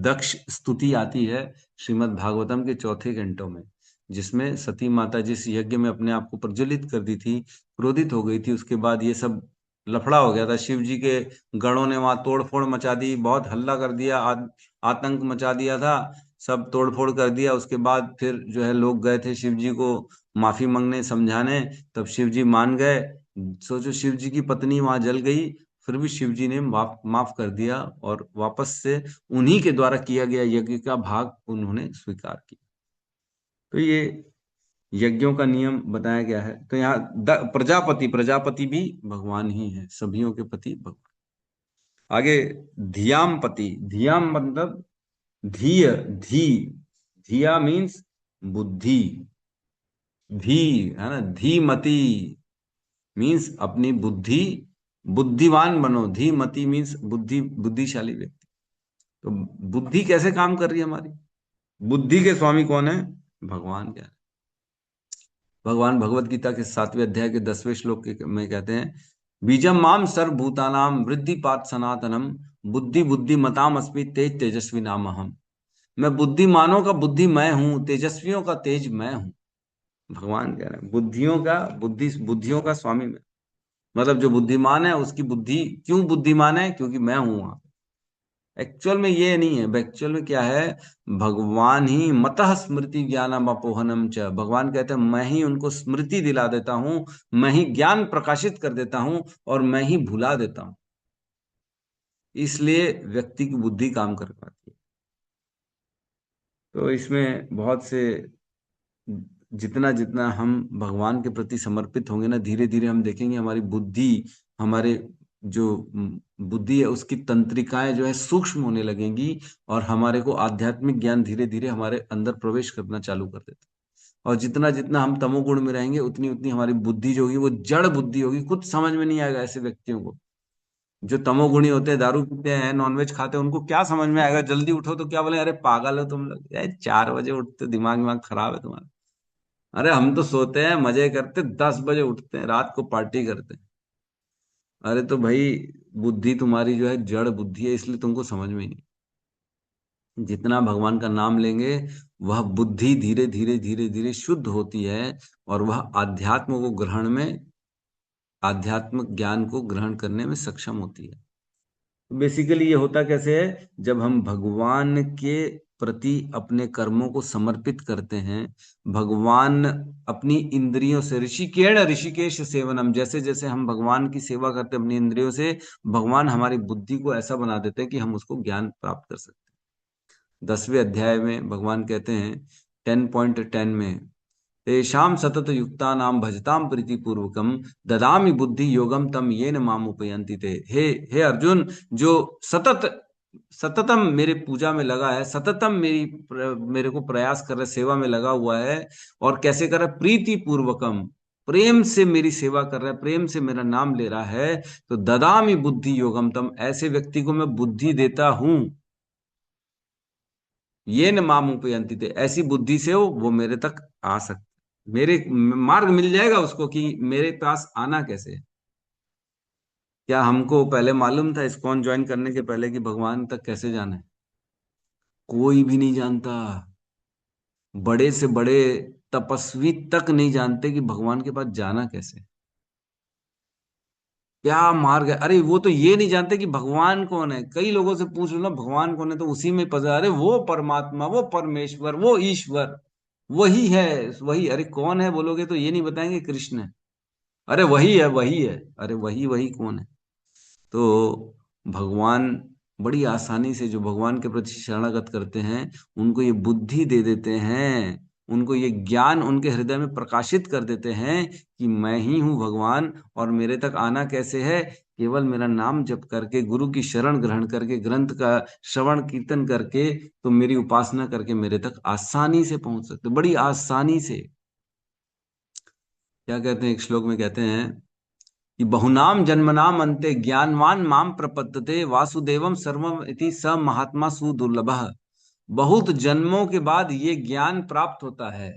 दक्ष स्तुति आती है श्रीमद् भागवतम के 4थे कैंटो में, जिसमें सती माता जिस यज्ञ में अपने आप को प्रज्वलित कर दी थी, क्रोधित हो गई थी, उसके बाद ये सब लफड़ा हो गया था। शिव जी के गणों ने वहां तोड़फोड़ मचा दी, बहुत हल्ला कर दिया, आतंक मचा दिया था, सब तोड़फोड़ कर दिया। उसके बाद फिर जो है लोग गए थे शिव जी को माफी मांगने, समझाने, तब शिव जी मान गए। सोचो, शिव जी की पत्नी वहां जल गई, फिर भी शिव जी ने माफ कर दिया और वापस से उन्हीं के द्वारा किया गया यज्ञ का भाग उन्होंने स्वीकार किया। तो ये यज्ञों का नियम बताया गया है। तो यहाँ प्रजापति, प्रजापति भी भगवान ही है, सभियों के पति भगवान। आगे धियाम पति, धियाम मतलब धीय, धी, धिया मीन्स बुद्धि, धी है ना, धीमती मीन्स अपनी बुद्धि, बुद्धिवान बनो, धीमती मीन्स बुद्धि, बुद्धिशाली व्यक्ति। तो बुद्धि कैसे काम कर रही है हमारी? बुद्धि के स्वामी कौन है? भगवान। क्या है? भगवान भगवत गीता के 7वें अध्याय के 10वें श्लोक में कहते हैं, बीजम माम सर्वभूतानाम वृद्धि पात सनातनम बुद्धि बुद्धि मताम अस्मि तेज तेजस्वी नाम हम। मैं बुद्धिमानों का बुद्धि मैं हूं, तेजस्वियों का तेज मैं हूं। भगवान कह रहे हैं बुद्धियों का, बुद्धियों का स्वामी मैं। मतलब जो बुद्धिमान है उसकी बुद्धि क्यों बुद्धिमान है? क्योंकि मैं हूं वहां। एक्चुअल में ये नहीं है, एक्चुअल में क्या है, भगवान ही मतः स्मृति ज्ञानम अपोहनम च, भगवान कहते हैं मैं ही उनको स्मृति दिला देता हूं, मैं ही ज्ञान प्रकाशित कर देता हूं और मैं ही भुला देता हूं। इसलिए व्यक्ति की बुद्धि काम कर पाती है। तो इसमें बहुत से, जितना जितना हम भगवान के प्रति समर्पित होंगे ना, धीरे धीरे हम देखेंगे हमारी बुद्धि, हमारे जो बुद्धि है उसकी तंत्रिकाएं जो है सूक्ष्म होने लगेंगी और हमारे को आध्यात्मिक ज्ञान धीरे धीरे हमारे अंदर प्रवेश करना चालू कर देता है। और जितना जितना हम तमोगुण में रहेंगे उतनी उतनी हमारी बुद्धि जो होगी वो जड़ बुद्धि होगी। कुछ समझ में नहीं आएगा ऐसे व्यक्तियों को जो तमोगुणी होते हैं, दारू पीते हैं, नॉनवेज खाते हैं, उनको क्या समझ में आएगा? जल्दी उठो तो क्या बोले, अरे पागल हो तुम लोग, 4 बजे उठते, दिमाग दिमाग खराब है तुम्हारा। अरे हम तो सोते हैं, मजे करते, 10 बजे उठते हैं, रात को पार्टी करते हैं। अरे तो भाई बुद्धि तुम्हारी जो है जड़ बुद्धि है, इसलिए तुमको समझ में ही नहीं। जितना भगवान का नाम लेंगे वह बुद्धि धीरे धीरे धीरे धीरे शुद्ध होती है और वह आध्यात्म को ग्रहण में, आध्यात्मिक ज्ञान को ग्रहण करने में सक्षम होती है। बेसिकली ये होता कैसे है? जब हम भगवान के प्रति अपने कर्मों को समर्पित करते हैं, भगवान अपनी इंद्रियों से, ऋषिकेण ऋषिकेश सेवनम, जैसे जैसे हम भगवान की सेवा करते हैं अपनी इंद्रियों से, भगवान हमारी बुद्धि को ऐसा बना देते हैं कि हम उसको ज्ञान प्राप्त कर सकते हैं। 10वें अध्याय में भगवान कहते हैं 10.10 में, तेषाम सतत युक्ता नाम भजताम प्रीति पूर्वकम ददामि बुद्धि योगम तम येन माम उपयंति ते। हे अर्जुन, जो सतत सततम मेरे पूजा में लगा है, सततम मेरे को प्रयास कर रहा है, सेवा में लगा हुआ है, और कैसे कर रहा है? प्रीति पूर्वकम, प्रेम से मेरी सेवा कर रहा है, प्रेम से मेरा नाम ले रहा है, तो ददामि बुद्धि योगम तम, ऐसे व्यक्ति को मैं बुद्धि देता हूं। ये न माम उपयंति थे, ऐसी बुद्धि से वो मेरे तक आ सकता, मेरे मार्ग मिल जाएगा उसको कि मेरे पास आना कैसे है। क्या हमको पहले मालूम था इस्कॉन ज्वाइन करने के पहले कि भगवान तक कैसे जाना है? कोई भी नहीं जानता। बड़े से बड़े तपस्वी तक नहीं जानते कि भगवान के पास जाना कैसे, क्या मार्ग है। अरे वो तो ये नहीं जानते कि भगवान कौन है। कई लोगों से पूछ लो ना भगवान कौन है, तो उसी में पता, अरे वो परमात्मा, वो परमेश्वर, वो ईश्वर, वही है, वही। अरे कौन है बोलोगे तो ये नहीं बताएंगे कृष्ण है। अरे वही है, वही है। अरे वही वही कौन है? तो भगवान बड़ी आसानी से, जो भगवान के प्रति शरणागत करते हैं उनको ये बुद्धि दे देते हैं, उनको ये ज्ञान उनके हृदय में प्रकाशित कर देते हैं कि मैं ही हूं भगवान, और मेरे तक आना कैसे है? केवल मेरा नाम जप करके, गुरु की शरण ग्रहण करके, ग्रंथ का श्रवण कीर्तन करके, तो मेरी उपासना करके मेरे तक आसानी से पहुंच सकते, बड़ी आसानी से। क्या कहते हैं, एक श्लोक में कहते हैं कि बहुनाम जन्मनाम अंते ज्ञानवान माम प्रपद्यते वासुदेवम सर्वम इति स महात्मा सुदुर्लभः। बहुत जन्मों के बाद ये ज्ञान प्राप्त होता है।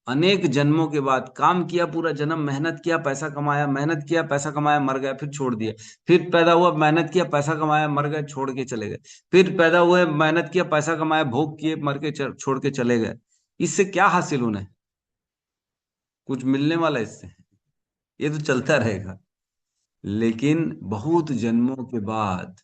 अनेक जन्मों के बाद काम किया, पूरा जन्म मेहनत किया, पैसा कमाया, मेहनत किया, पैसा कमाया, मर गया, फिर छोड़ दिया। फिर पैदा हुआ, मेहनत किया, पैसा कमाया, मर गए, छोड़ के चले गए। फिर पैदा हुए, मेहनत किया, पैसा कमाया, भोग किए, मर के छोड़ के चले गए। इससे क्या हासिल उन्हें? कुछ मिलने वाला इससे? ये तो चलता रहेगा। लेकिन बहुत जन्मों के बाद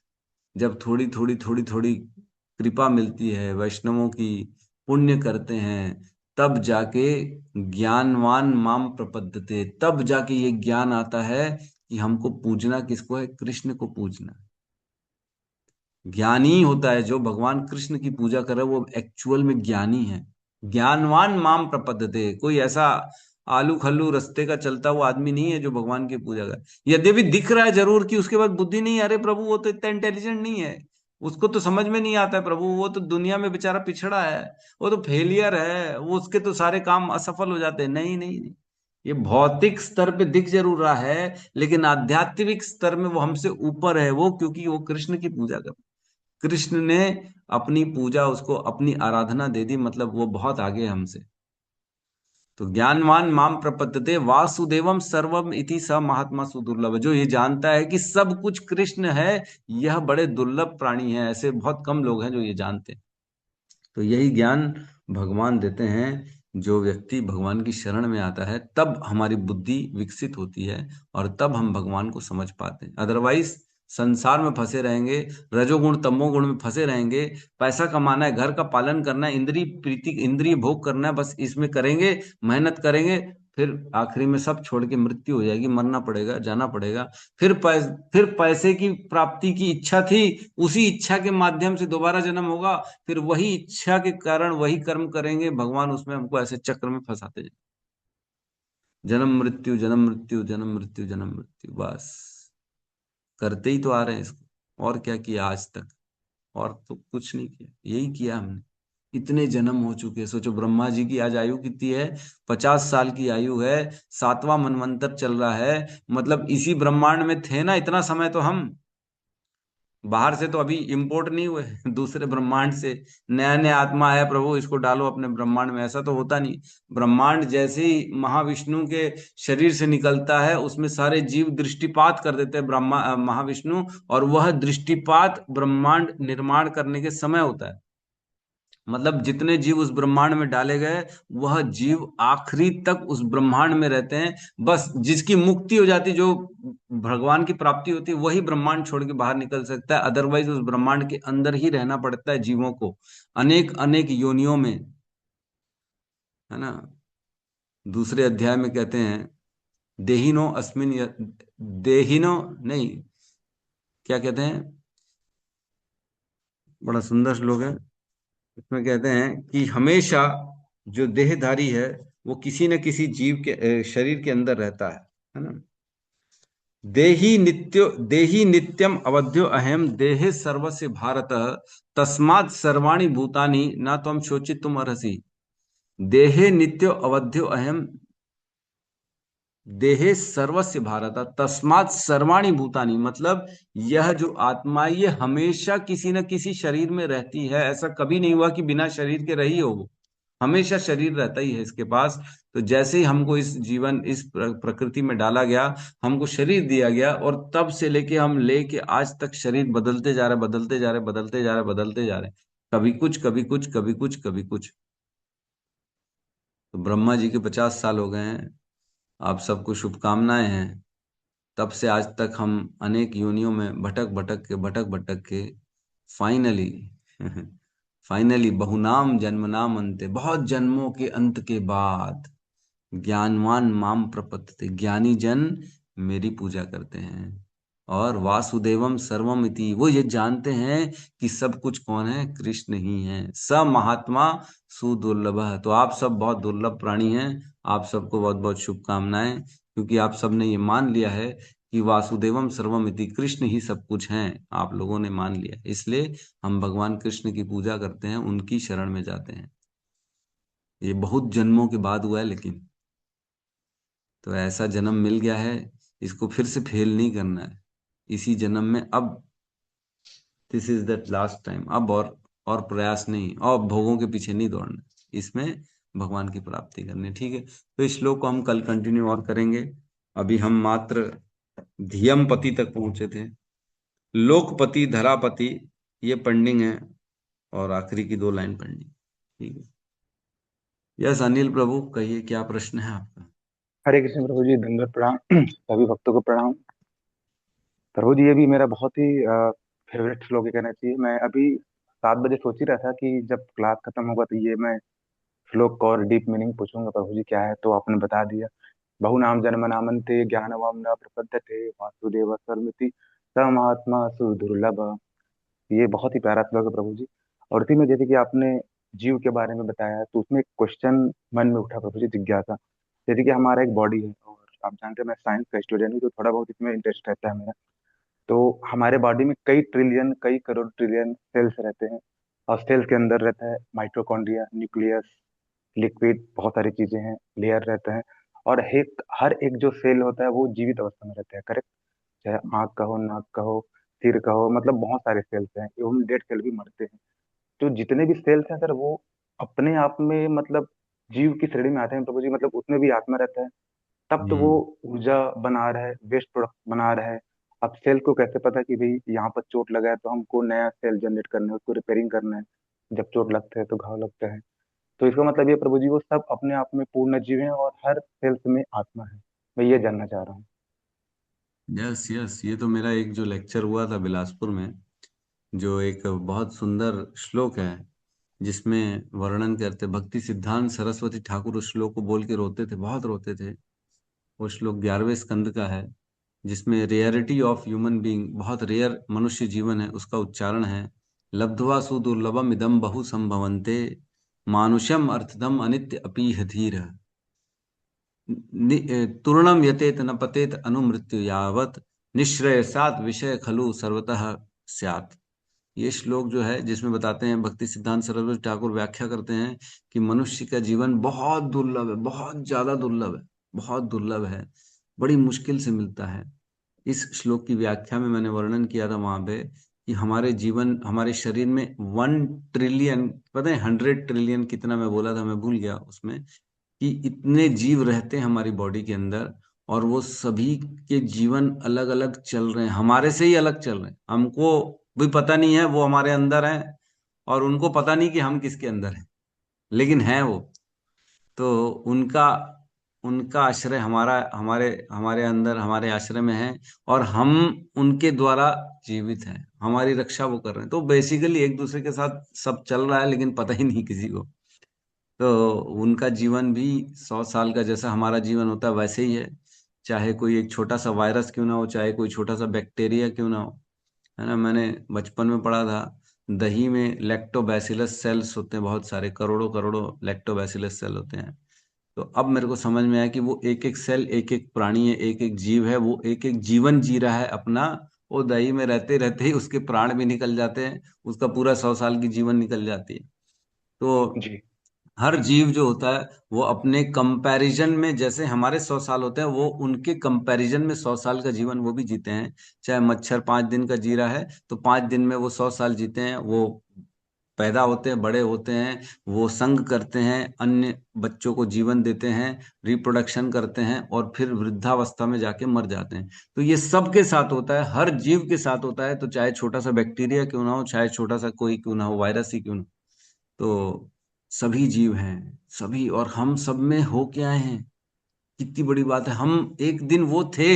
जब थोड़ी थोड़ी थोड़ी थोड़ी कृपा मिलती है वैष्णवों की, पुण्य करते हैं, तब जाके ज्ञानवान माम प्रपद्यते, तब जाके ये ज्ञान आता है कि हमको पूजना किसको है? कृष्ण को पूजना। ज्ञानी होता है जो भगवान कृष्ण की पूजा कर रहा है, वो एक्चुअल में ज्ञानी है। ज्ञानवान माम प्रपद्यते, कोई ऐसा आलू खल्लू रास्ते का चलता हुआ आदमी नहीं है जो भगवान की पूजा कर। यद्यपि दिख रहा है जरूर कि उसके पास बुद्धि नहीं है, अरे प्रभु वो तो इतना इंटेलिजेंट नहीं है, उसको तो समझ में नहीं आता है प्रभु, वो तो दुनिया में बेचारा पिछड़ा है, वो तो फेलियर है, वो उसके तो सारे काम असफल हो जाते हैं। नहीं नहीं नहीं, ये भौतिक स्तर पे दिख जरूर रहा है, लेकिन आध्यात्मिक स्तर में वो हमसे ऊपर है। वो क्योंकि वो कृष्ण की पूजा कर, कृष्ण ने अपनी पूजा उसको, अपनी आराधना दे दी, मतलब वो बहुत आगे है हमसे। तो ज्ञानवान माम प्रपद्यते वासुदेवम सर्वम इति स महात्मा सुदुर्लभ, जो ये जानता है कि सब कुछ कृष्ण है, यह बड़े दुर्लभ प्राणी है। ऐसे बहुत कम लोग हैं जो ये जानते हैं। तो यही ज्ञान भगवान देते हैं। जो व्यक्ति भगवान की शरण में आता है, तब हमारी बुद्धि विकसित होती है और तब हम भगवान को समझ पाते हैं। अदरवाइज संसार में फंसे रहेंगे, रजोगुण तमोगुण में फंसे रहेंगे, पैसा कमाना है, घर का पालन करना है, इंद्रिय प्रीति इंद्रिय भोग करना है, बस इसमें करेंगे, मेहनत करेंगे, फिर आखिरी में सब छोड़ के मृत्यु हो जाएगी, मरना पड़ेगा, जाना पड़ेगा। फिर पैसे की प्राप्ति की इच्छा थी, उसी इच्छा के माध्यम से दोबारा जन्म होगा, फिर वही इच्छा के कारण वही कर्म करेंगे, भगवान उसमें हमको ऐसे चक्र में फंसाते जाए। जन्म मृत्यु जन्म मृत्यु जन्म मृत्यु जन्म मृत्यु, बस करते ही तो आ रहे हैं इसको। और क्या किया आज तक? और तो कुछ नहीं किया, यही किया हमने। इतने जन्म हो चुके हैं। सोचो ब्रह्मा जी की आज आयु कितनी है? 50 साल की आयु है। 7वां मनवंतर चल रहा है, मतलब इसी ब्रह्मांड में थे ना इतना समय। तो हम बाहर से तो अभी इंपोर्ट नहीं हुए दूसरे ब्रह्मांड से नया नया आत्मा आया, प्रभु इसको डालो अपने ब्रह्मांड में, ऐसा तो होता नहीं। ब्रह्मांड जैसे ही महाविष्णु के शरीर से निकलता है, उसमें सारे जीव दृष्टिपात कर देते हैं ब्रह्मा महाविष्णु, और वह दृष्टिपात ब्रह्मांड निर्माण करने के समय होता है। मतलब जितने जीव उस ब्रह्मांड में डाले गए, वह जीव आखिरी तक उस ब्रह्मांड में रहते हैं। बस जिसकी मुक्ति हो जाती, जो भगवान की प्राप्ति होती है, वही ब्रह्मांड छोड़ के बाहर निकल सकता है। अदरवाइज उस ब्रह्मांड के अंदर ही रहना पड़ता है जीवों को, अनेक अनेक योनियों में, है ना। दूसरे अध्याय में कहते हैं देहिनो अस्मिन देहिनो नहीं, क्या कहते हैं, बड़ा सुंदर श्लोक है। इसमें कहते हैं कि हमेशा जो देहधारी है वो किसी न किसी जीव के शरीर के अंदर रहता है ना। देही नित्यम अवध्यो अहम देहे सर्वस्य भारत, तस्मात् सर्वाणि भूतानि न त्वं शोचितुम अर्हसि। देहे नित्यो अवध्यो अहम देहे सर्वस्य भारत, तस्मात् सर्वाणि भूतानि, मतलब यह जो आत्मा, ये हमेशा किसी न किसी शरीर में रहती है। ऐसा कभी नहीं हुआ कि बिना शरीर के रही हो वो, हमेशा शरीर रहता ही है इसके पास। तो जैसे ही हमको इस जीवन, इस प्रकृति में डाला गया, हमको शरीर दिया गया, और तब से लेके हम लेके आज तक शरीर बदलते जा रहे, बदलते जा रहे, बदलते जा रहे, बदलते जा रहे, कभी कुछ कभी कुछ कभी कुछ कभी कुछ। तो ब्रह्मा जी के 50 साल हो गए हैं। आप सबको शुभकामनाएं हैं। तब से आज तक हम अनेक योनियों में भटक भटक के फाइनली फाइनली बहुनाम जन्मनाम अंते, बहुत जन्मों के अंत के बाद ज्ञानवान माम प्रपद्यते, ज्ञानी जन मेरी पूजा करते हैं। और वासुदेवम सर्वम इति, वो ये जानते हैं कि सब कुछ कौन है? कृष्ण ही है। स महात्मा सुदुर्लभ। तो आप सब बहुत दुर्लभ प्राणी हैं। आप सबको बहुत बहुत शुभकामनाएं, क्योंकि आप सब ने ये मान लिया है कि वासुदेवम सर्वम इति, कृष्ण ही सब कुछ हैं। आप लोगों ने मान लिया, इसलिए हम भगवान कृष्ण की पूजा करते हैं, उनकी शरण में जाते हैं। ये बहुत जन्मों के बाद हुआ है, लेकिन तो ऐसा जन्म मिल गया है, इसको फिर से फेल नहीं करना है इसी जन्म में। अब this is the last time, अब और प्रयास नहीं, और भोगों के पीछे नहीं दौड़ना, इसमें भगवान की प्राप्ति करनी है। ठीक है, तो इस श्लोक को हम कल कंटिन्यू और करेंगे। अभी हम मात्र धियम पति तक पहुंचे थे। लोकपति धरापति ये पेंडिंग है, और आखिरी की 2 लाइन पेंडिंग। ठीक है, यस अनिल प्रभु कहिए, क्या प्रश्न है आपका? हरे कृष्ण प्रभु जी, दंडवत प्रणाम। सभी भक्तों को प्रणाम। प्रभु जी, ये भी मेरा बहुत ही फेवरेट श्लोक है कहना चाहिए। मैं अभी 7 बजे सोच ही रहा था कि जब क्लास खत्म होगा तो ये मैं श्लोक का और डीप मीनिंग पूछूंगा प्रभु जी क्या है, तो आपने बता दिया। बहु नाम जन्म नामन्ते ज्ञानवाम न प्रपद्यते वासुदेव सर्वमिति स महात्मा सुदुर्लभ। ये बहुत ही प्यारा श्लोक है प्रभु जी। और इसी में जैसे कि आपने जीव के बारे में बताया, तो उसमें एक क्वेश्चन मन में उठा प्रभु जी, जिज्ञासा। जैसे कि हमारा एक बॉडी है, और आप जानते हैं मैं साइंस का स्टूडेंट हूँ, तो थोड़ा बहुत इसमें इंटरेस्ट रहता है मेरा। तो हमारे बॉडी में कई ट्रिलियन, कई करोड़ ट्रिलियन सेल्स रहते हैं। और सेल्स के अंदर रहता है माइटोकॉन्ड्रिया, न्यूक्लियस, लिक्विड, बहुत सारी चीजें हैं, लेयर रहते हैं। और हर एक जो सेल होता है वो जीवित अवस्था में रहता है, करेक्ट? चाहे आँख का हो, नाक का हो, सिर का हो, मतलब बहुत सारे सेल्स हैं। एवं डेड सेल भी मरते हैं। तो जितने भी सेल्स हैं सर, वो अपने आप में मतलब जीव की श्रेणी में आते हैं प्रभु जी। मतलब उसमें भी आत्मा रहता है, तब तो वो हम्म। ऊर्जा बना रहा है, वेस्ट प्रोडक्ट बना रहा है। अब सेल को कैसे पता कि भाई यहाँ पर चोट लगा है तो हमको नया सेल जनरेट करना है, उसको रिपेयरिंग करना है। जब चोट लगता है तो घाव लगता है। तो इसका मतलब ये प्रभु जी, वो सब अपने आप में पूर्ण जीव हैं और हर सेल्स में आत्मा है। मैं ये जानना चाह रहा हूँ। यस यस, ये तो मेरा एक जो लेक्चर हुआ था बिलासपुर में, जो एक बहुत सुंदर श्लोक है, जिसमें वर्णन करते भक्ति सिद्धांत सरस्वती ठाकुर उस श्लोक को बोल के रोते थे, बहुत रोते थे। वो श्लोक 11वें स्कंद का है, जिसमें रेयरिटी ऑफ ह्यूमन बीइंग, बहुत रेयर मनुष्य जीवन है, उसका उच्चारण है। लब्ध्वा सुदुर्लभम इदम बहु संभवन्ते मानुषम अर्थदम अनित्य अपीह धीर तूर्णम यतेत न पतेत अनुमृत्यु यावत निःश्रेयसात् विषय खलु सर्वतः स्यात्। ये श्लोक जो है, जिसमें बताते हैं, भक्ति सिद्धांत सरस्वती ठाकुर व्याख्या करते हैं कि मनुष्य का जीवन बहुत दुर्लभ है, बहुत ज्यादा दुर्लभ है, बहुत दुर्लभ है, बड़ी मुश्किल से मिलता है। इस श्लोक की व्याख्या में मैंने वर्णन किया था वहां पे कि हमारे जीवन, हमारे शरीर में 1 ट्रिलियन, पता है 100 ट्रिलियन कितना मैं बोला था, मैं भूल गया उसमें, कि इतने जीव रहते हैं हमारी बॉडी के अंदर, और वो सभी के जीवन अलग अलग चल रहे हैं, हमारे से ही अलग चल रहे हैं। हमको भी पता नहीं है वो हमारे अंदर है, और उनको पता नहीं कि हम किसके अंदर हैं, लेकिन हैं वो। तो उनका उनका आश्रय हमारा, हमारे हमारे अंदर, हमारे आश्रय में है, और हम उनके द्वारा जीवित हैं, हमारी रक्षा वो कर रहे हैं। तो बेसिकली एक दूसरे के साथ सब चल रहा है, लेकिन पता ही नहीं किसी को। तो उनका जीवन भी 100 साल का जैसा हमारा जीवन होता है वैसे ही है। चाहे कोई एक छोटा सा वायरस क्यों ना हो, चाहे कोई छोटा सा बैक्टीरिया क्यों ना हो, है ना। मैंने बचपन में पढ़ा था, दही में लैक्टोबैसिलस सेल्स होते हैं, बहुत सारे, करोड़ों करोड़ों लैक्टोबैसिलस सेल होते हैं। तो अब मेरे को समझ में आया कि वो एक एक सेल, एक एक प्राणी है, एक एक जीव है, वो एक एक जीवन जी रहा है अपना। वो दही में रहते रहते ही उसके प्राण भी निकल जाते हैं, उसका पूरा 100 साल की जीवन निकल जाती है। तो जी। हर जीव जो होता है वो अपने कंपैरिजन में, जैसे हमारे 100 साल होते हैं, वो उनके कंपैरिजन में 100 साल का जीवन वो भी जीते हैं। चाहे मच्छर 5 दिन का जी रहा है, तो 5 दिन में वो 100 साल जीते हैं। वो पैदा होते हैं, बड़े होते हैं, वो संग करते हैं, अन्य बच्चों को जीवन देते हैं, रिप्रोडक्शन करते हैं, और फिर वृद्धावस्था में जाके मर जाते हैं। तो ये सबके साथ होता है, हर जीव के साथ होता है। तो चाहे छोटा सा बैक्टीरिया क्यों ना हो, चाहे छोटा सा कोई क्यों ना हो, वायरस ही क्यों ना हो, तो सभी जीव हैं, सभी। और हम सब में हो क्या हैं, कितनी बड़ी बात है। हम एक दिन वो थे,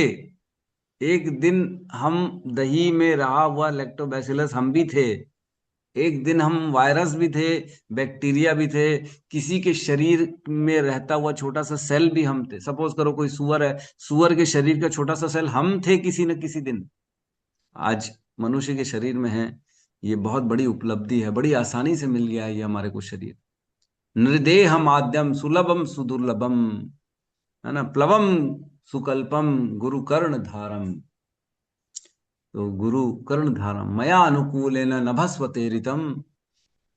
एक दिन हम दही में रहा हुआ लैक्टोबैसिलस हम भी थे, एक दिन हम वायरस भी थे, बैक्टीरिया भी थे, किसी के शरीर में रहता हुआ छोटा सा सेल भी हम थे। सपोज करो कोई सुअर है, सुअर के शरीर का छोटा सा सेल हम थे किसी न किसी दिन। आज मनुष्य के शरीर में है। ये बहुत बड़ी उपलब्धि है, बड़ी आसानी से मिल गया है ये हमारे को शरीर। नृदेह माद्यम सुलभम सुदुर्लभम, है ना, प्लवम सुकल्पम गुरु कर्ण धारम। तो गुरु कर्ण धारम मया अनुकूलेन नभस्वतेरितम।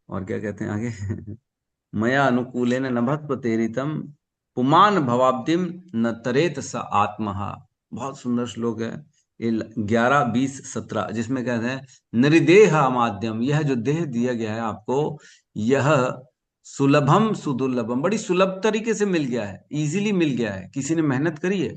और क्या कहते हैं आगे? मया अनुकूलेन नभस्वतेरितम पुमान भवाब्दिम न तरेत स आत्महा। बहुत सुंदर श्लोक है ये, 11, 20, 17, जिसमें कहते हैं नृदेह माध्यम, यह जो देह दिया गया है आपको, यह सुलभम सुदुर्लभम, बड़ी सुलभ तरीके से मिल गया है, इजीली मिल गया है। किसी ने मेहनत करी है?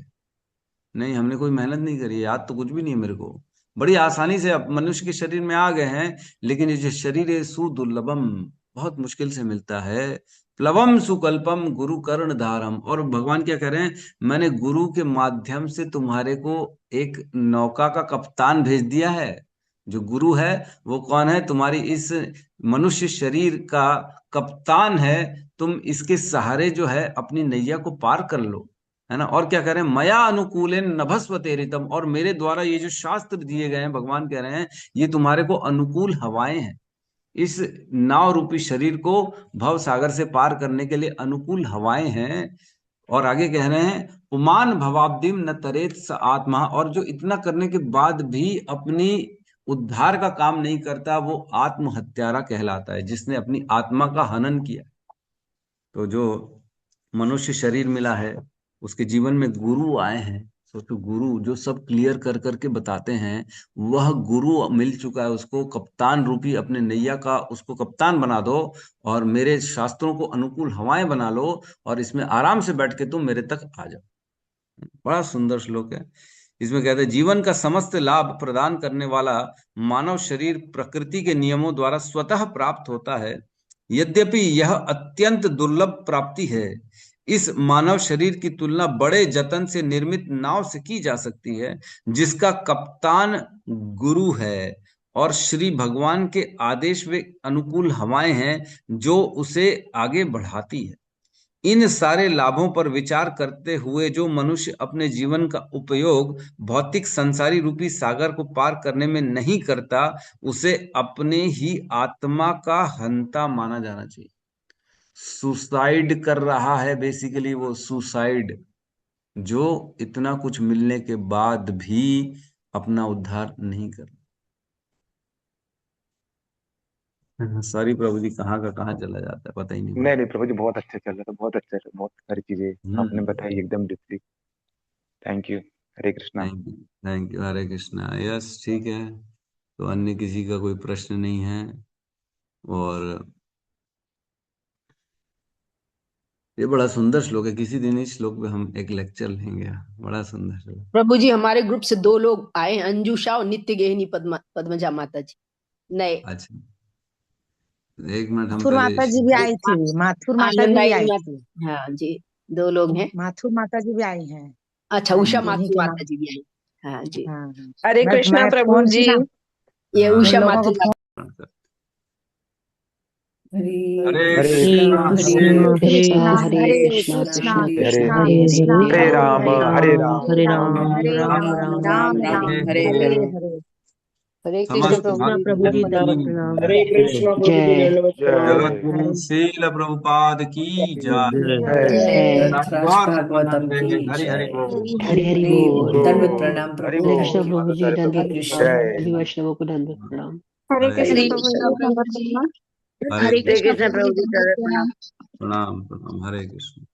नहीं, हमने कोई मेहनत नहीं करी है, याद तो कुछ भी नहीं है मेरे को। बड़ी आसानी से अब मनुष्य के शरीर में आ गए हैं, लेकिन ये जो शरीर है सुदुर्लभम, बहुत मुश्किल से मिलता है। प्लवम सुकल्पम गुरु कर्ण धारम, और भगवान क्या कह रहे हैं, मैंने गुरु के माध्यम से तुम्हारे को एक नौका का कप्तान भेज दिया है। जो गुरु है वो कौन है? तुम्हारी इस मनुष्य शरीर का कप्तान है। तुम इसके सहारे जो है अपनी नैया को पार कर लो, है ना। और क्या कह रहे हैं, मया अनुकूलेन नभस्वते ऋतम, और मेरे द्वारा ये जो शास्त्र दिए गए हैं, भगवान कह रहे हैं ये तुम्हारे को अनुकूल हवाएं हैं। इस नाव रूपी शरीर को भव सागर से पार करने के लिए अनुकूल हवाएं हैं। और आगे कह रहे हैं पुमान भवाब्दिम न तरेत स आत्मा, और जो इतना करने के बाद भी अपनी उद्धार का काम नहीं करता, वो आत्महत्यारा कहलाता है, जिसने अपनी आत्मा का हनन किया। तो जो मनुष्य शरीर मिला है, उसके जीवन में गुरु आए हैं। सोचो, गुरु जो सब क्लियर कर करके बताते हैं, वह गुरु मिल चुका है उसको, कप्तान रूपी अपने नैया का उसको कप्तान बना दो, और मेरे शास्त्रों को अनुकूल हवाएं बना लो, और इसमें आराम से बैठ के तुम मेरे तक आ जाओ। बड़ा सुंदर श्लोक है। इसमें कहते हैं जीवन का समस्त लाभ प्रदान करने वाला मानव शरीर प्रकृति के नियमों द्वारा स्वतः प्राप्त होता है। यद्यपि यह अत्यंत दुर्लभ प्राप्ति है, इस मानव शरीर की तुलना बड़े जतन से निर्मित नाव से की जा सकती है, जिसका कप्तान गुरु है, और श्री भगवान के आदेश वे अनुकूल हवाएं हैं जो उसे आगे बढ़ाती है। इन सारे लाभों पर विचार करते हुए जो मनुष्य अपने जीवन का उपयोग भौतिक संसारी रूपी सागर को पार करने में नहीं करता, उसे अपने ही आत्मा का हंता माना जाना चाहिए। सुसाइड कर रहा है बेसिकली वो, सुसाइड, जो इतना कुछ मिलने के बाद भी अपना उद्धार नहीं कर। सॉरी प्रभु जी, कहाँ का कहाँ चला जाता है पता ही नहीं नहीं नहीं प्रभु जी, बहुत अच्छा चल रहा था, बहुत अच्छा, बहुत सारी चीजें आपने पड़ता। बताई एकदम deeply. Thank you. Hare Krishna. Thank you, thank you, Hare Krishna. Yes, ठीक है। तो अन्य किसी का कोई प्रश्न नहीं है, और ये बड़ा सुंदर श्लोक है। किसी दिन इस श्लोक पे हम एक लेक्चर लेंगे, बड़ा सुंदर श्लोक। प्रभु जी हमारे ग्रुप से 2 लोग आए हैं, अंजुषा और नित्य गेहिनी पद्मजा माता जी नए। अच्छा, एक मिनट, हम माथुर पहले माता जी भी आई थी, माथुर माता जी भी आनंदाई आई माता, थी, हाँ जी 2 लोग हैं। माथुर माता जी भी आई हैं। अच्छा, हाँ, उषा उन्हीं माथुर के नाम। माता जी भी आई, हाँ जी। हाँ हाँ। हरे कृष्णा मैं प्रभु फोन जी। की ना, ये हाँ, उषा इन लोगों माथुर को माता। फोन। हरे हरे कृष्णा, कृष्णा, हरे कृष्णा हरे हरे कृष्णा, कृष्णा, हरे हरे कृष्णा हरे, कृष्णा, हरे राम हरे हरे राम, राम, हरे राम, हरे राम राम, राम, राम हरे राम, हरे। हरे हरे। हरे कृष्ण समस्त प्रभु कृष्णा भक्त प्रभु जी, जन दंडवत की प्रणाम। हरे कृष्ण प्रभु जी जय दंडवत प्रणाम। जगत जय गुरु हरे शील प्रभुपाद की जय। जय। जय राज गौर भागवतम प्रेमानंदे, की हरि हरि जय। बोल। हरि हरि हरि बोल, बोल। दंडवत प्रणाम हरि प्रभु। बोल। हरे कृष्ण प्रभु जी, सारे दंडवत प्रभु प्रणाम। जय। सभी वैष्णवों को दंडवत प्रणाम। हरे हरे कृष्ण हरे कृष्ण, प्रभु जी, कृष्ण दंडवत प्रणाम। हरे हरे हरे कृष्ण, कृष्ण कृष्ण प्रभु प्रभु जी, जी दंडवत दंडवत प्रणाम। प्रणाम। प्रणाम प्रणाम, हरे कृष्ण।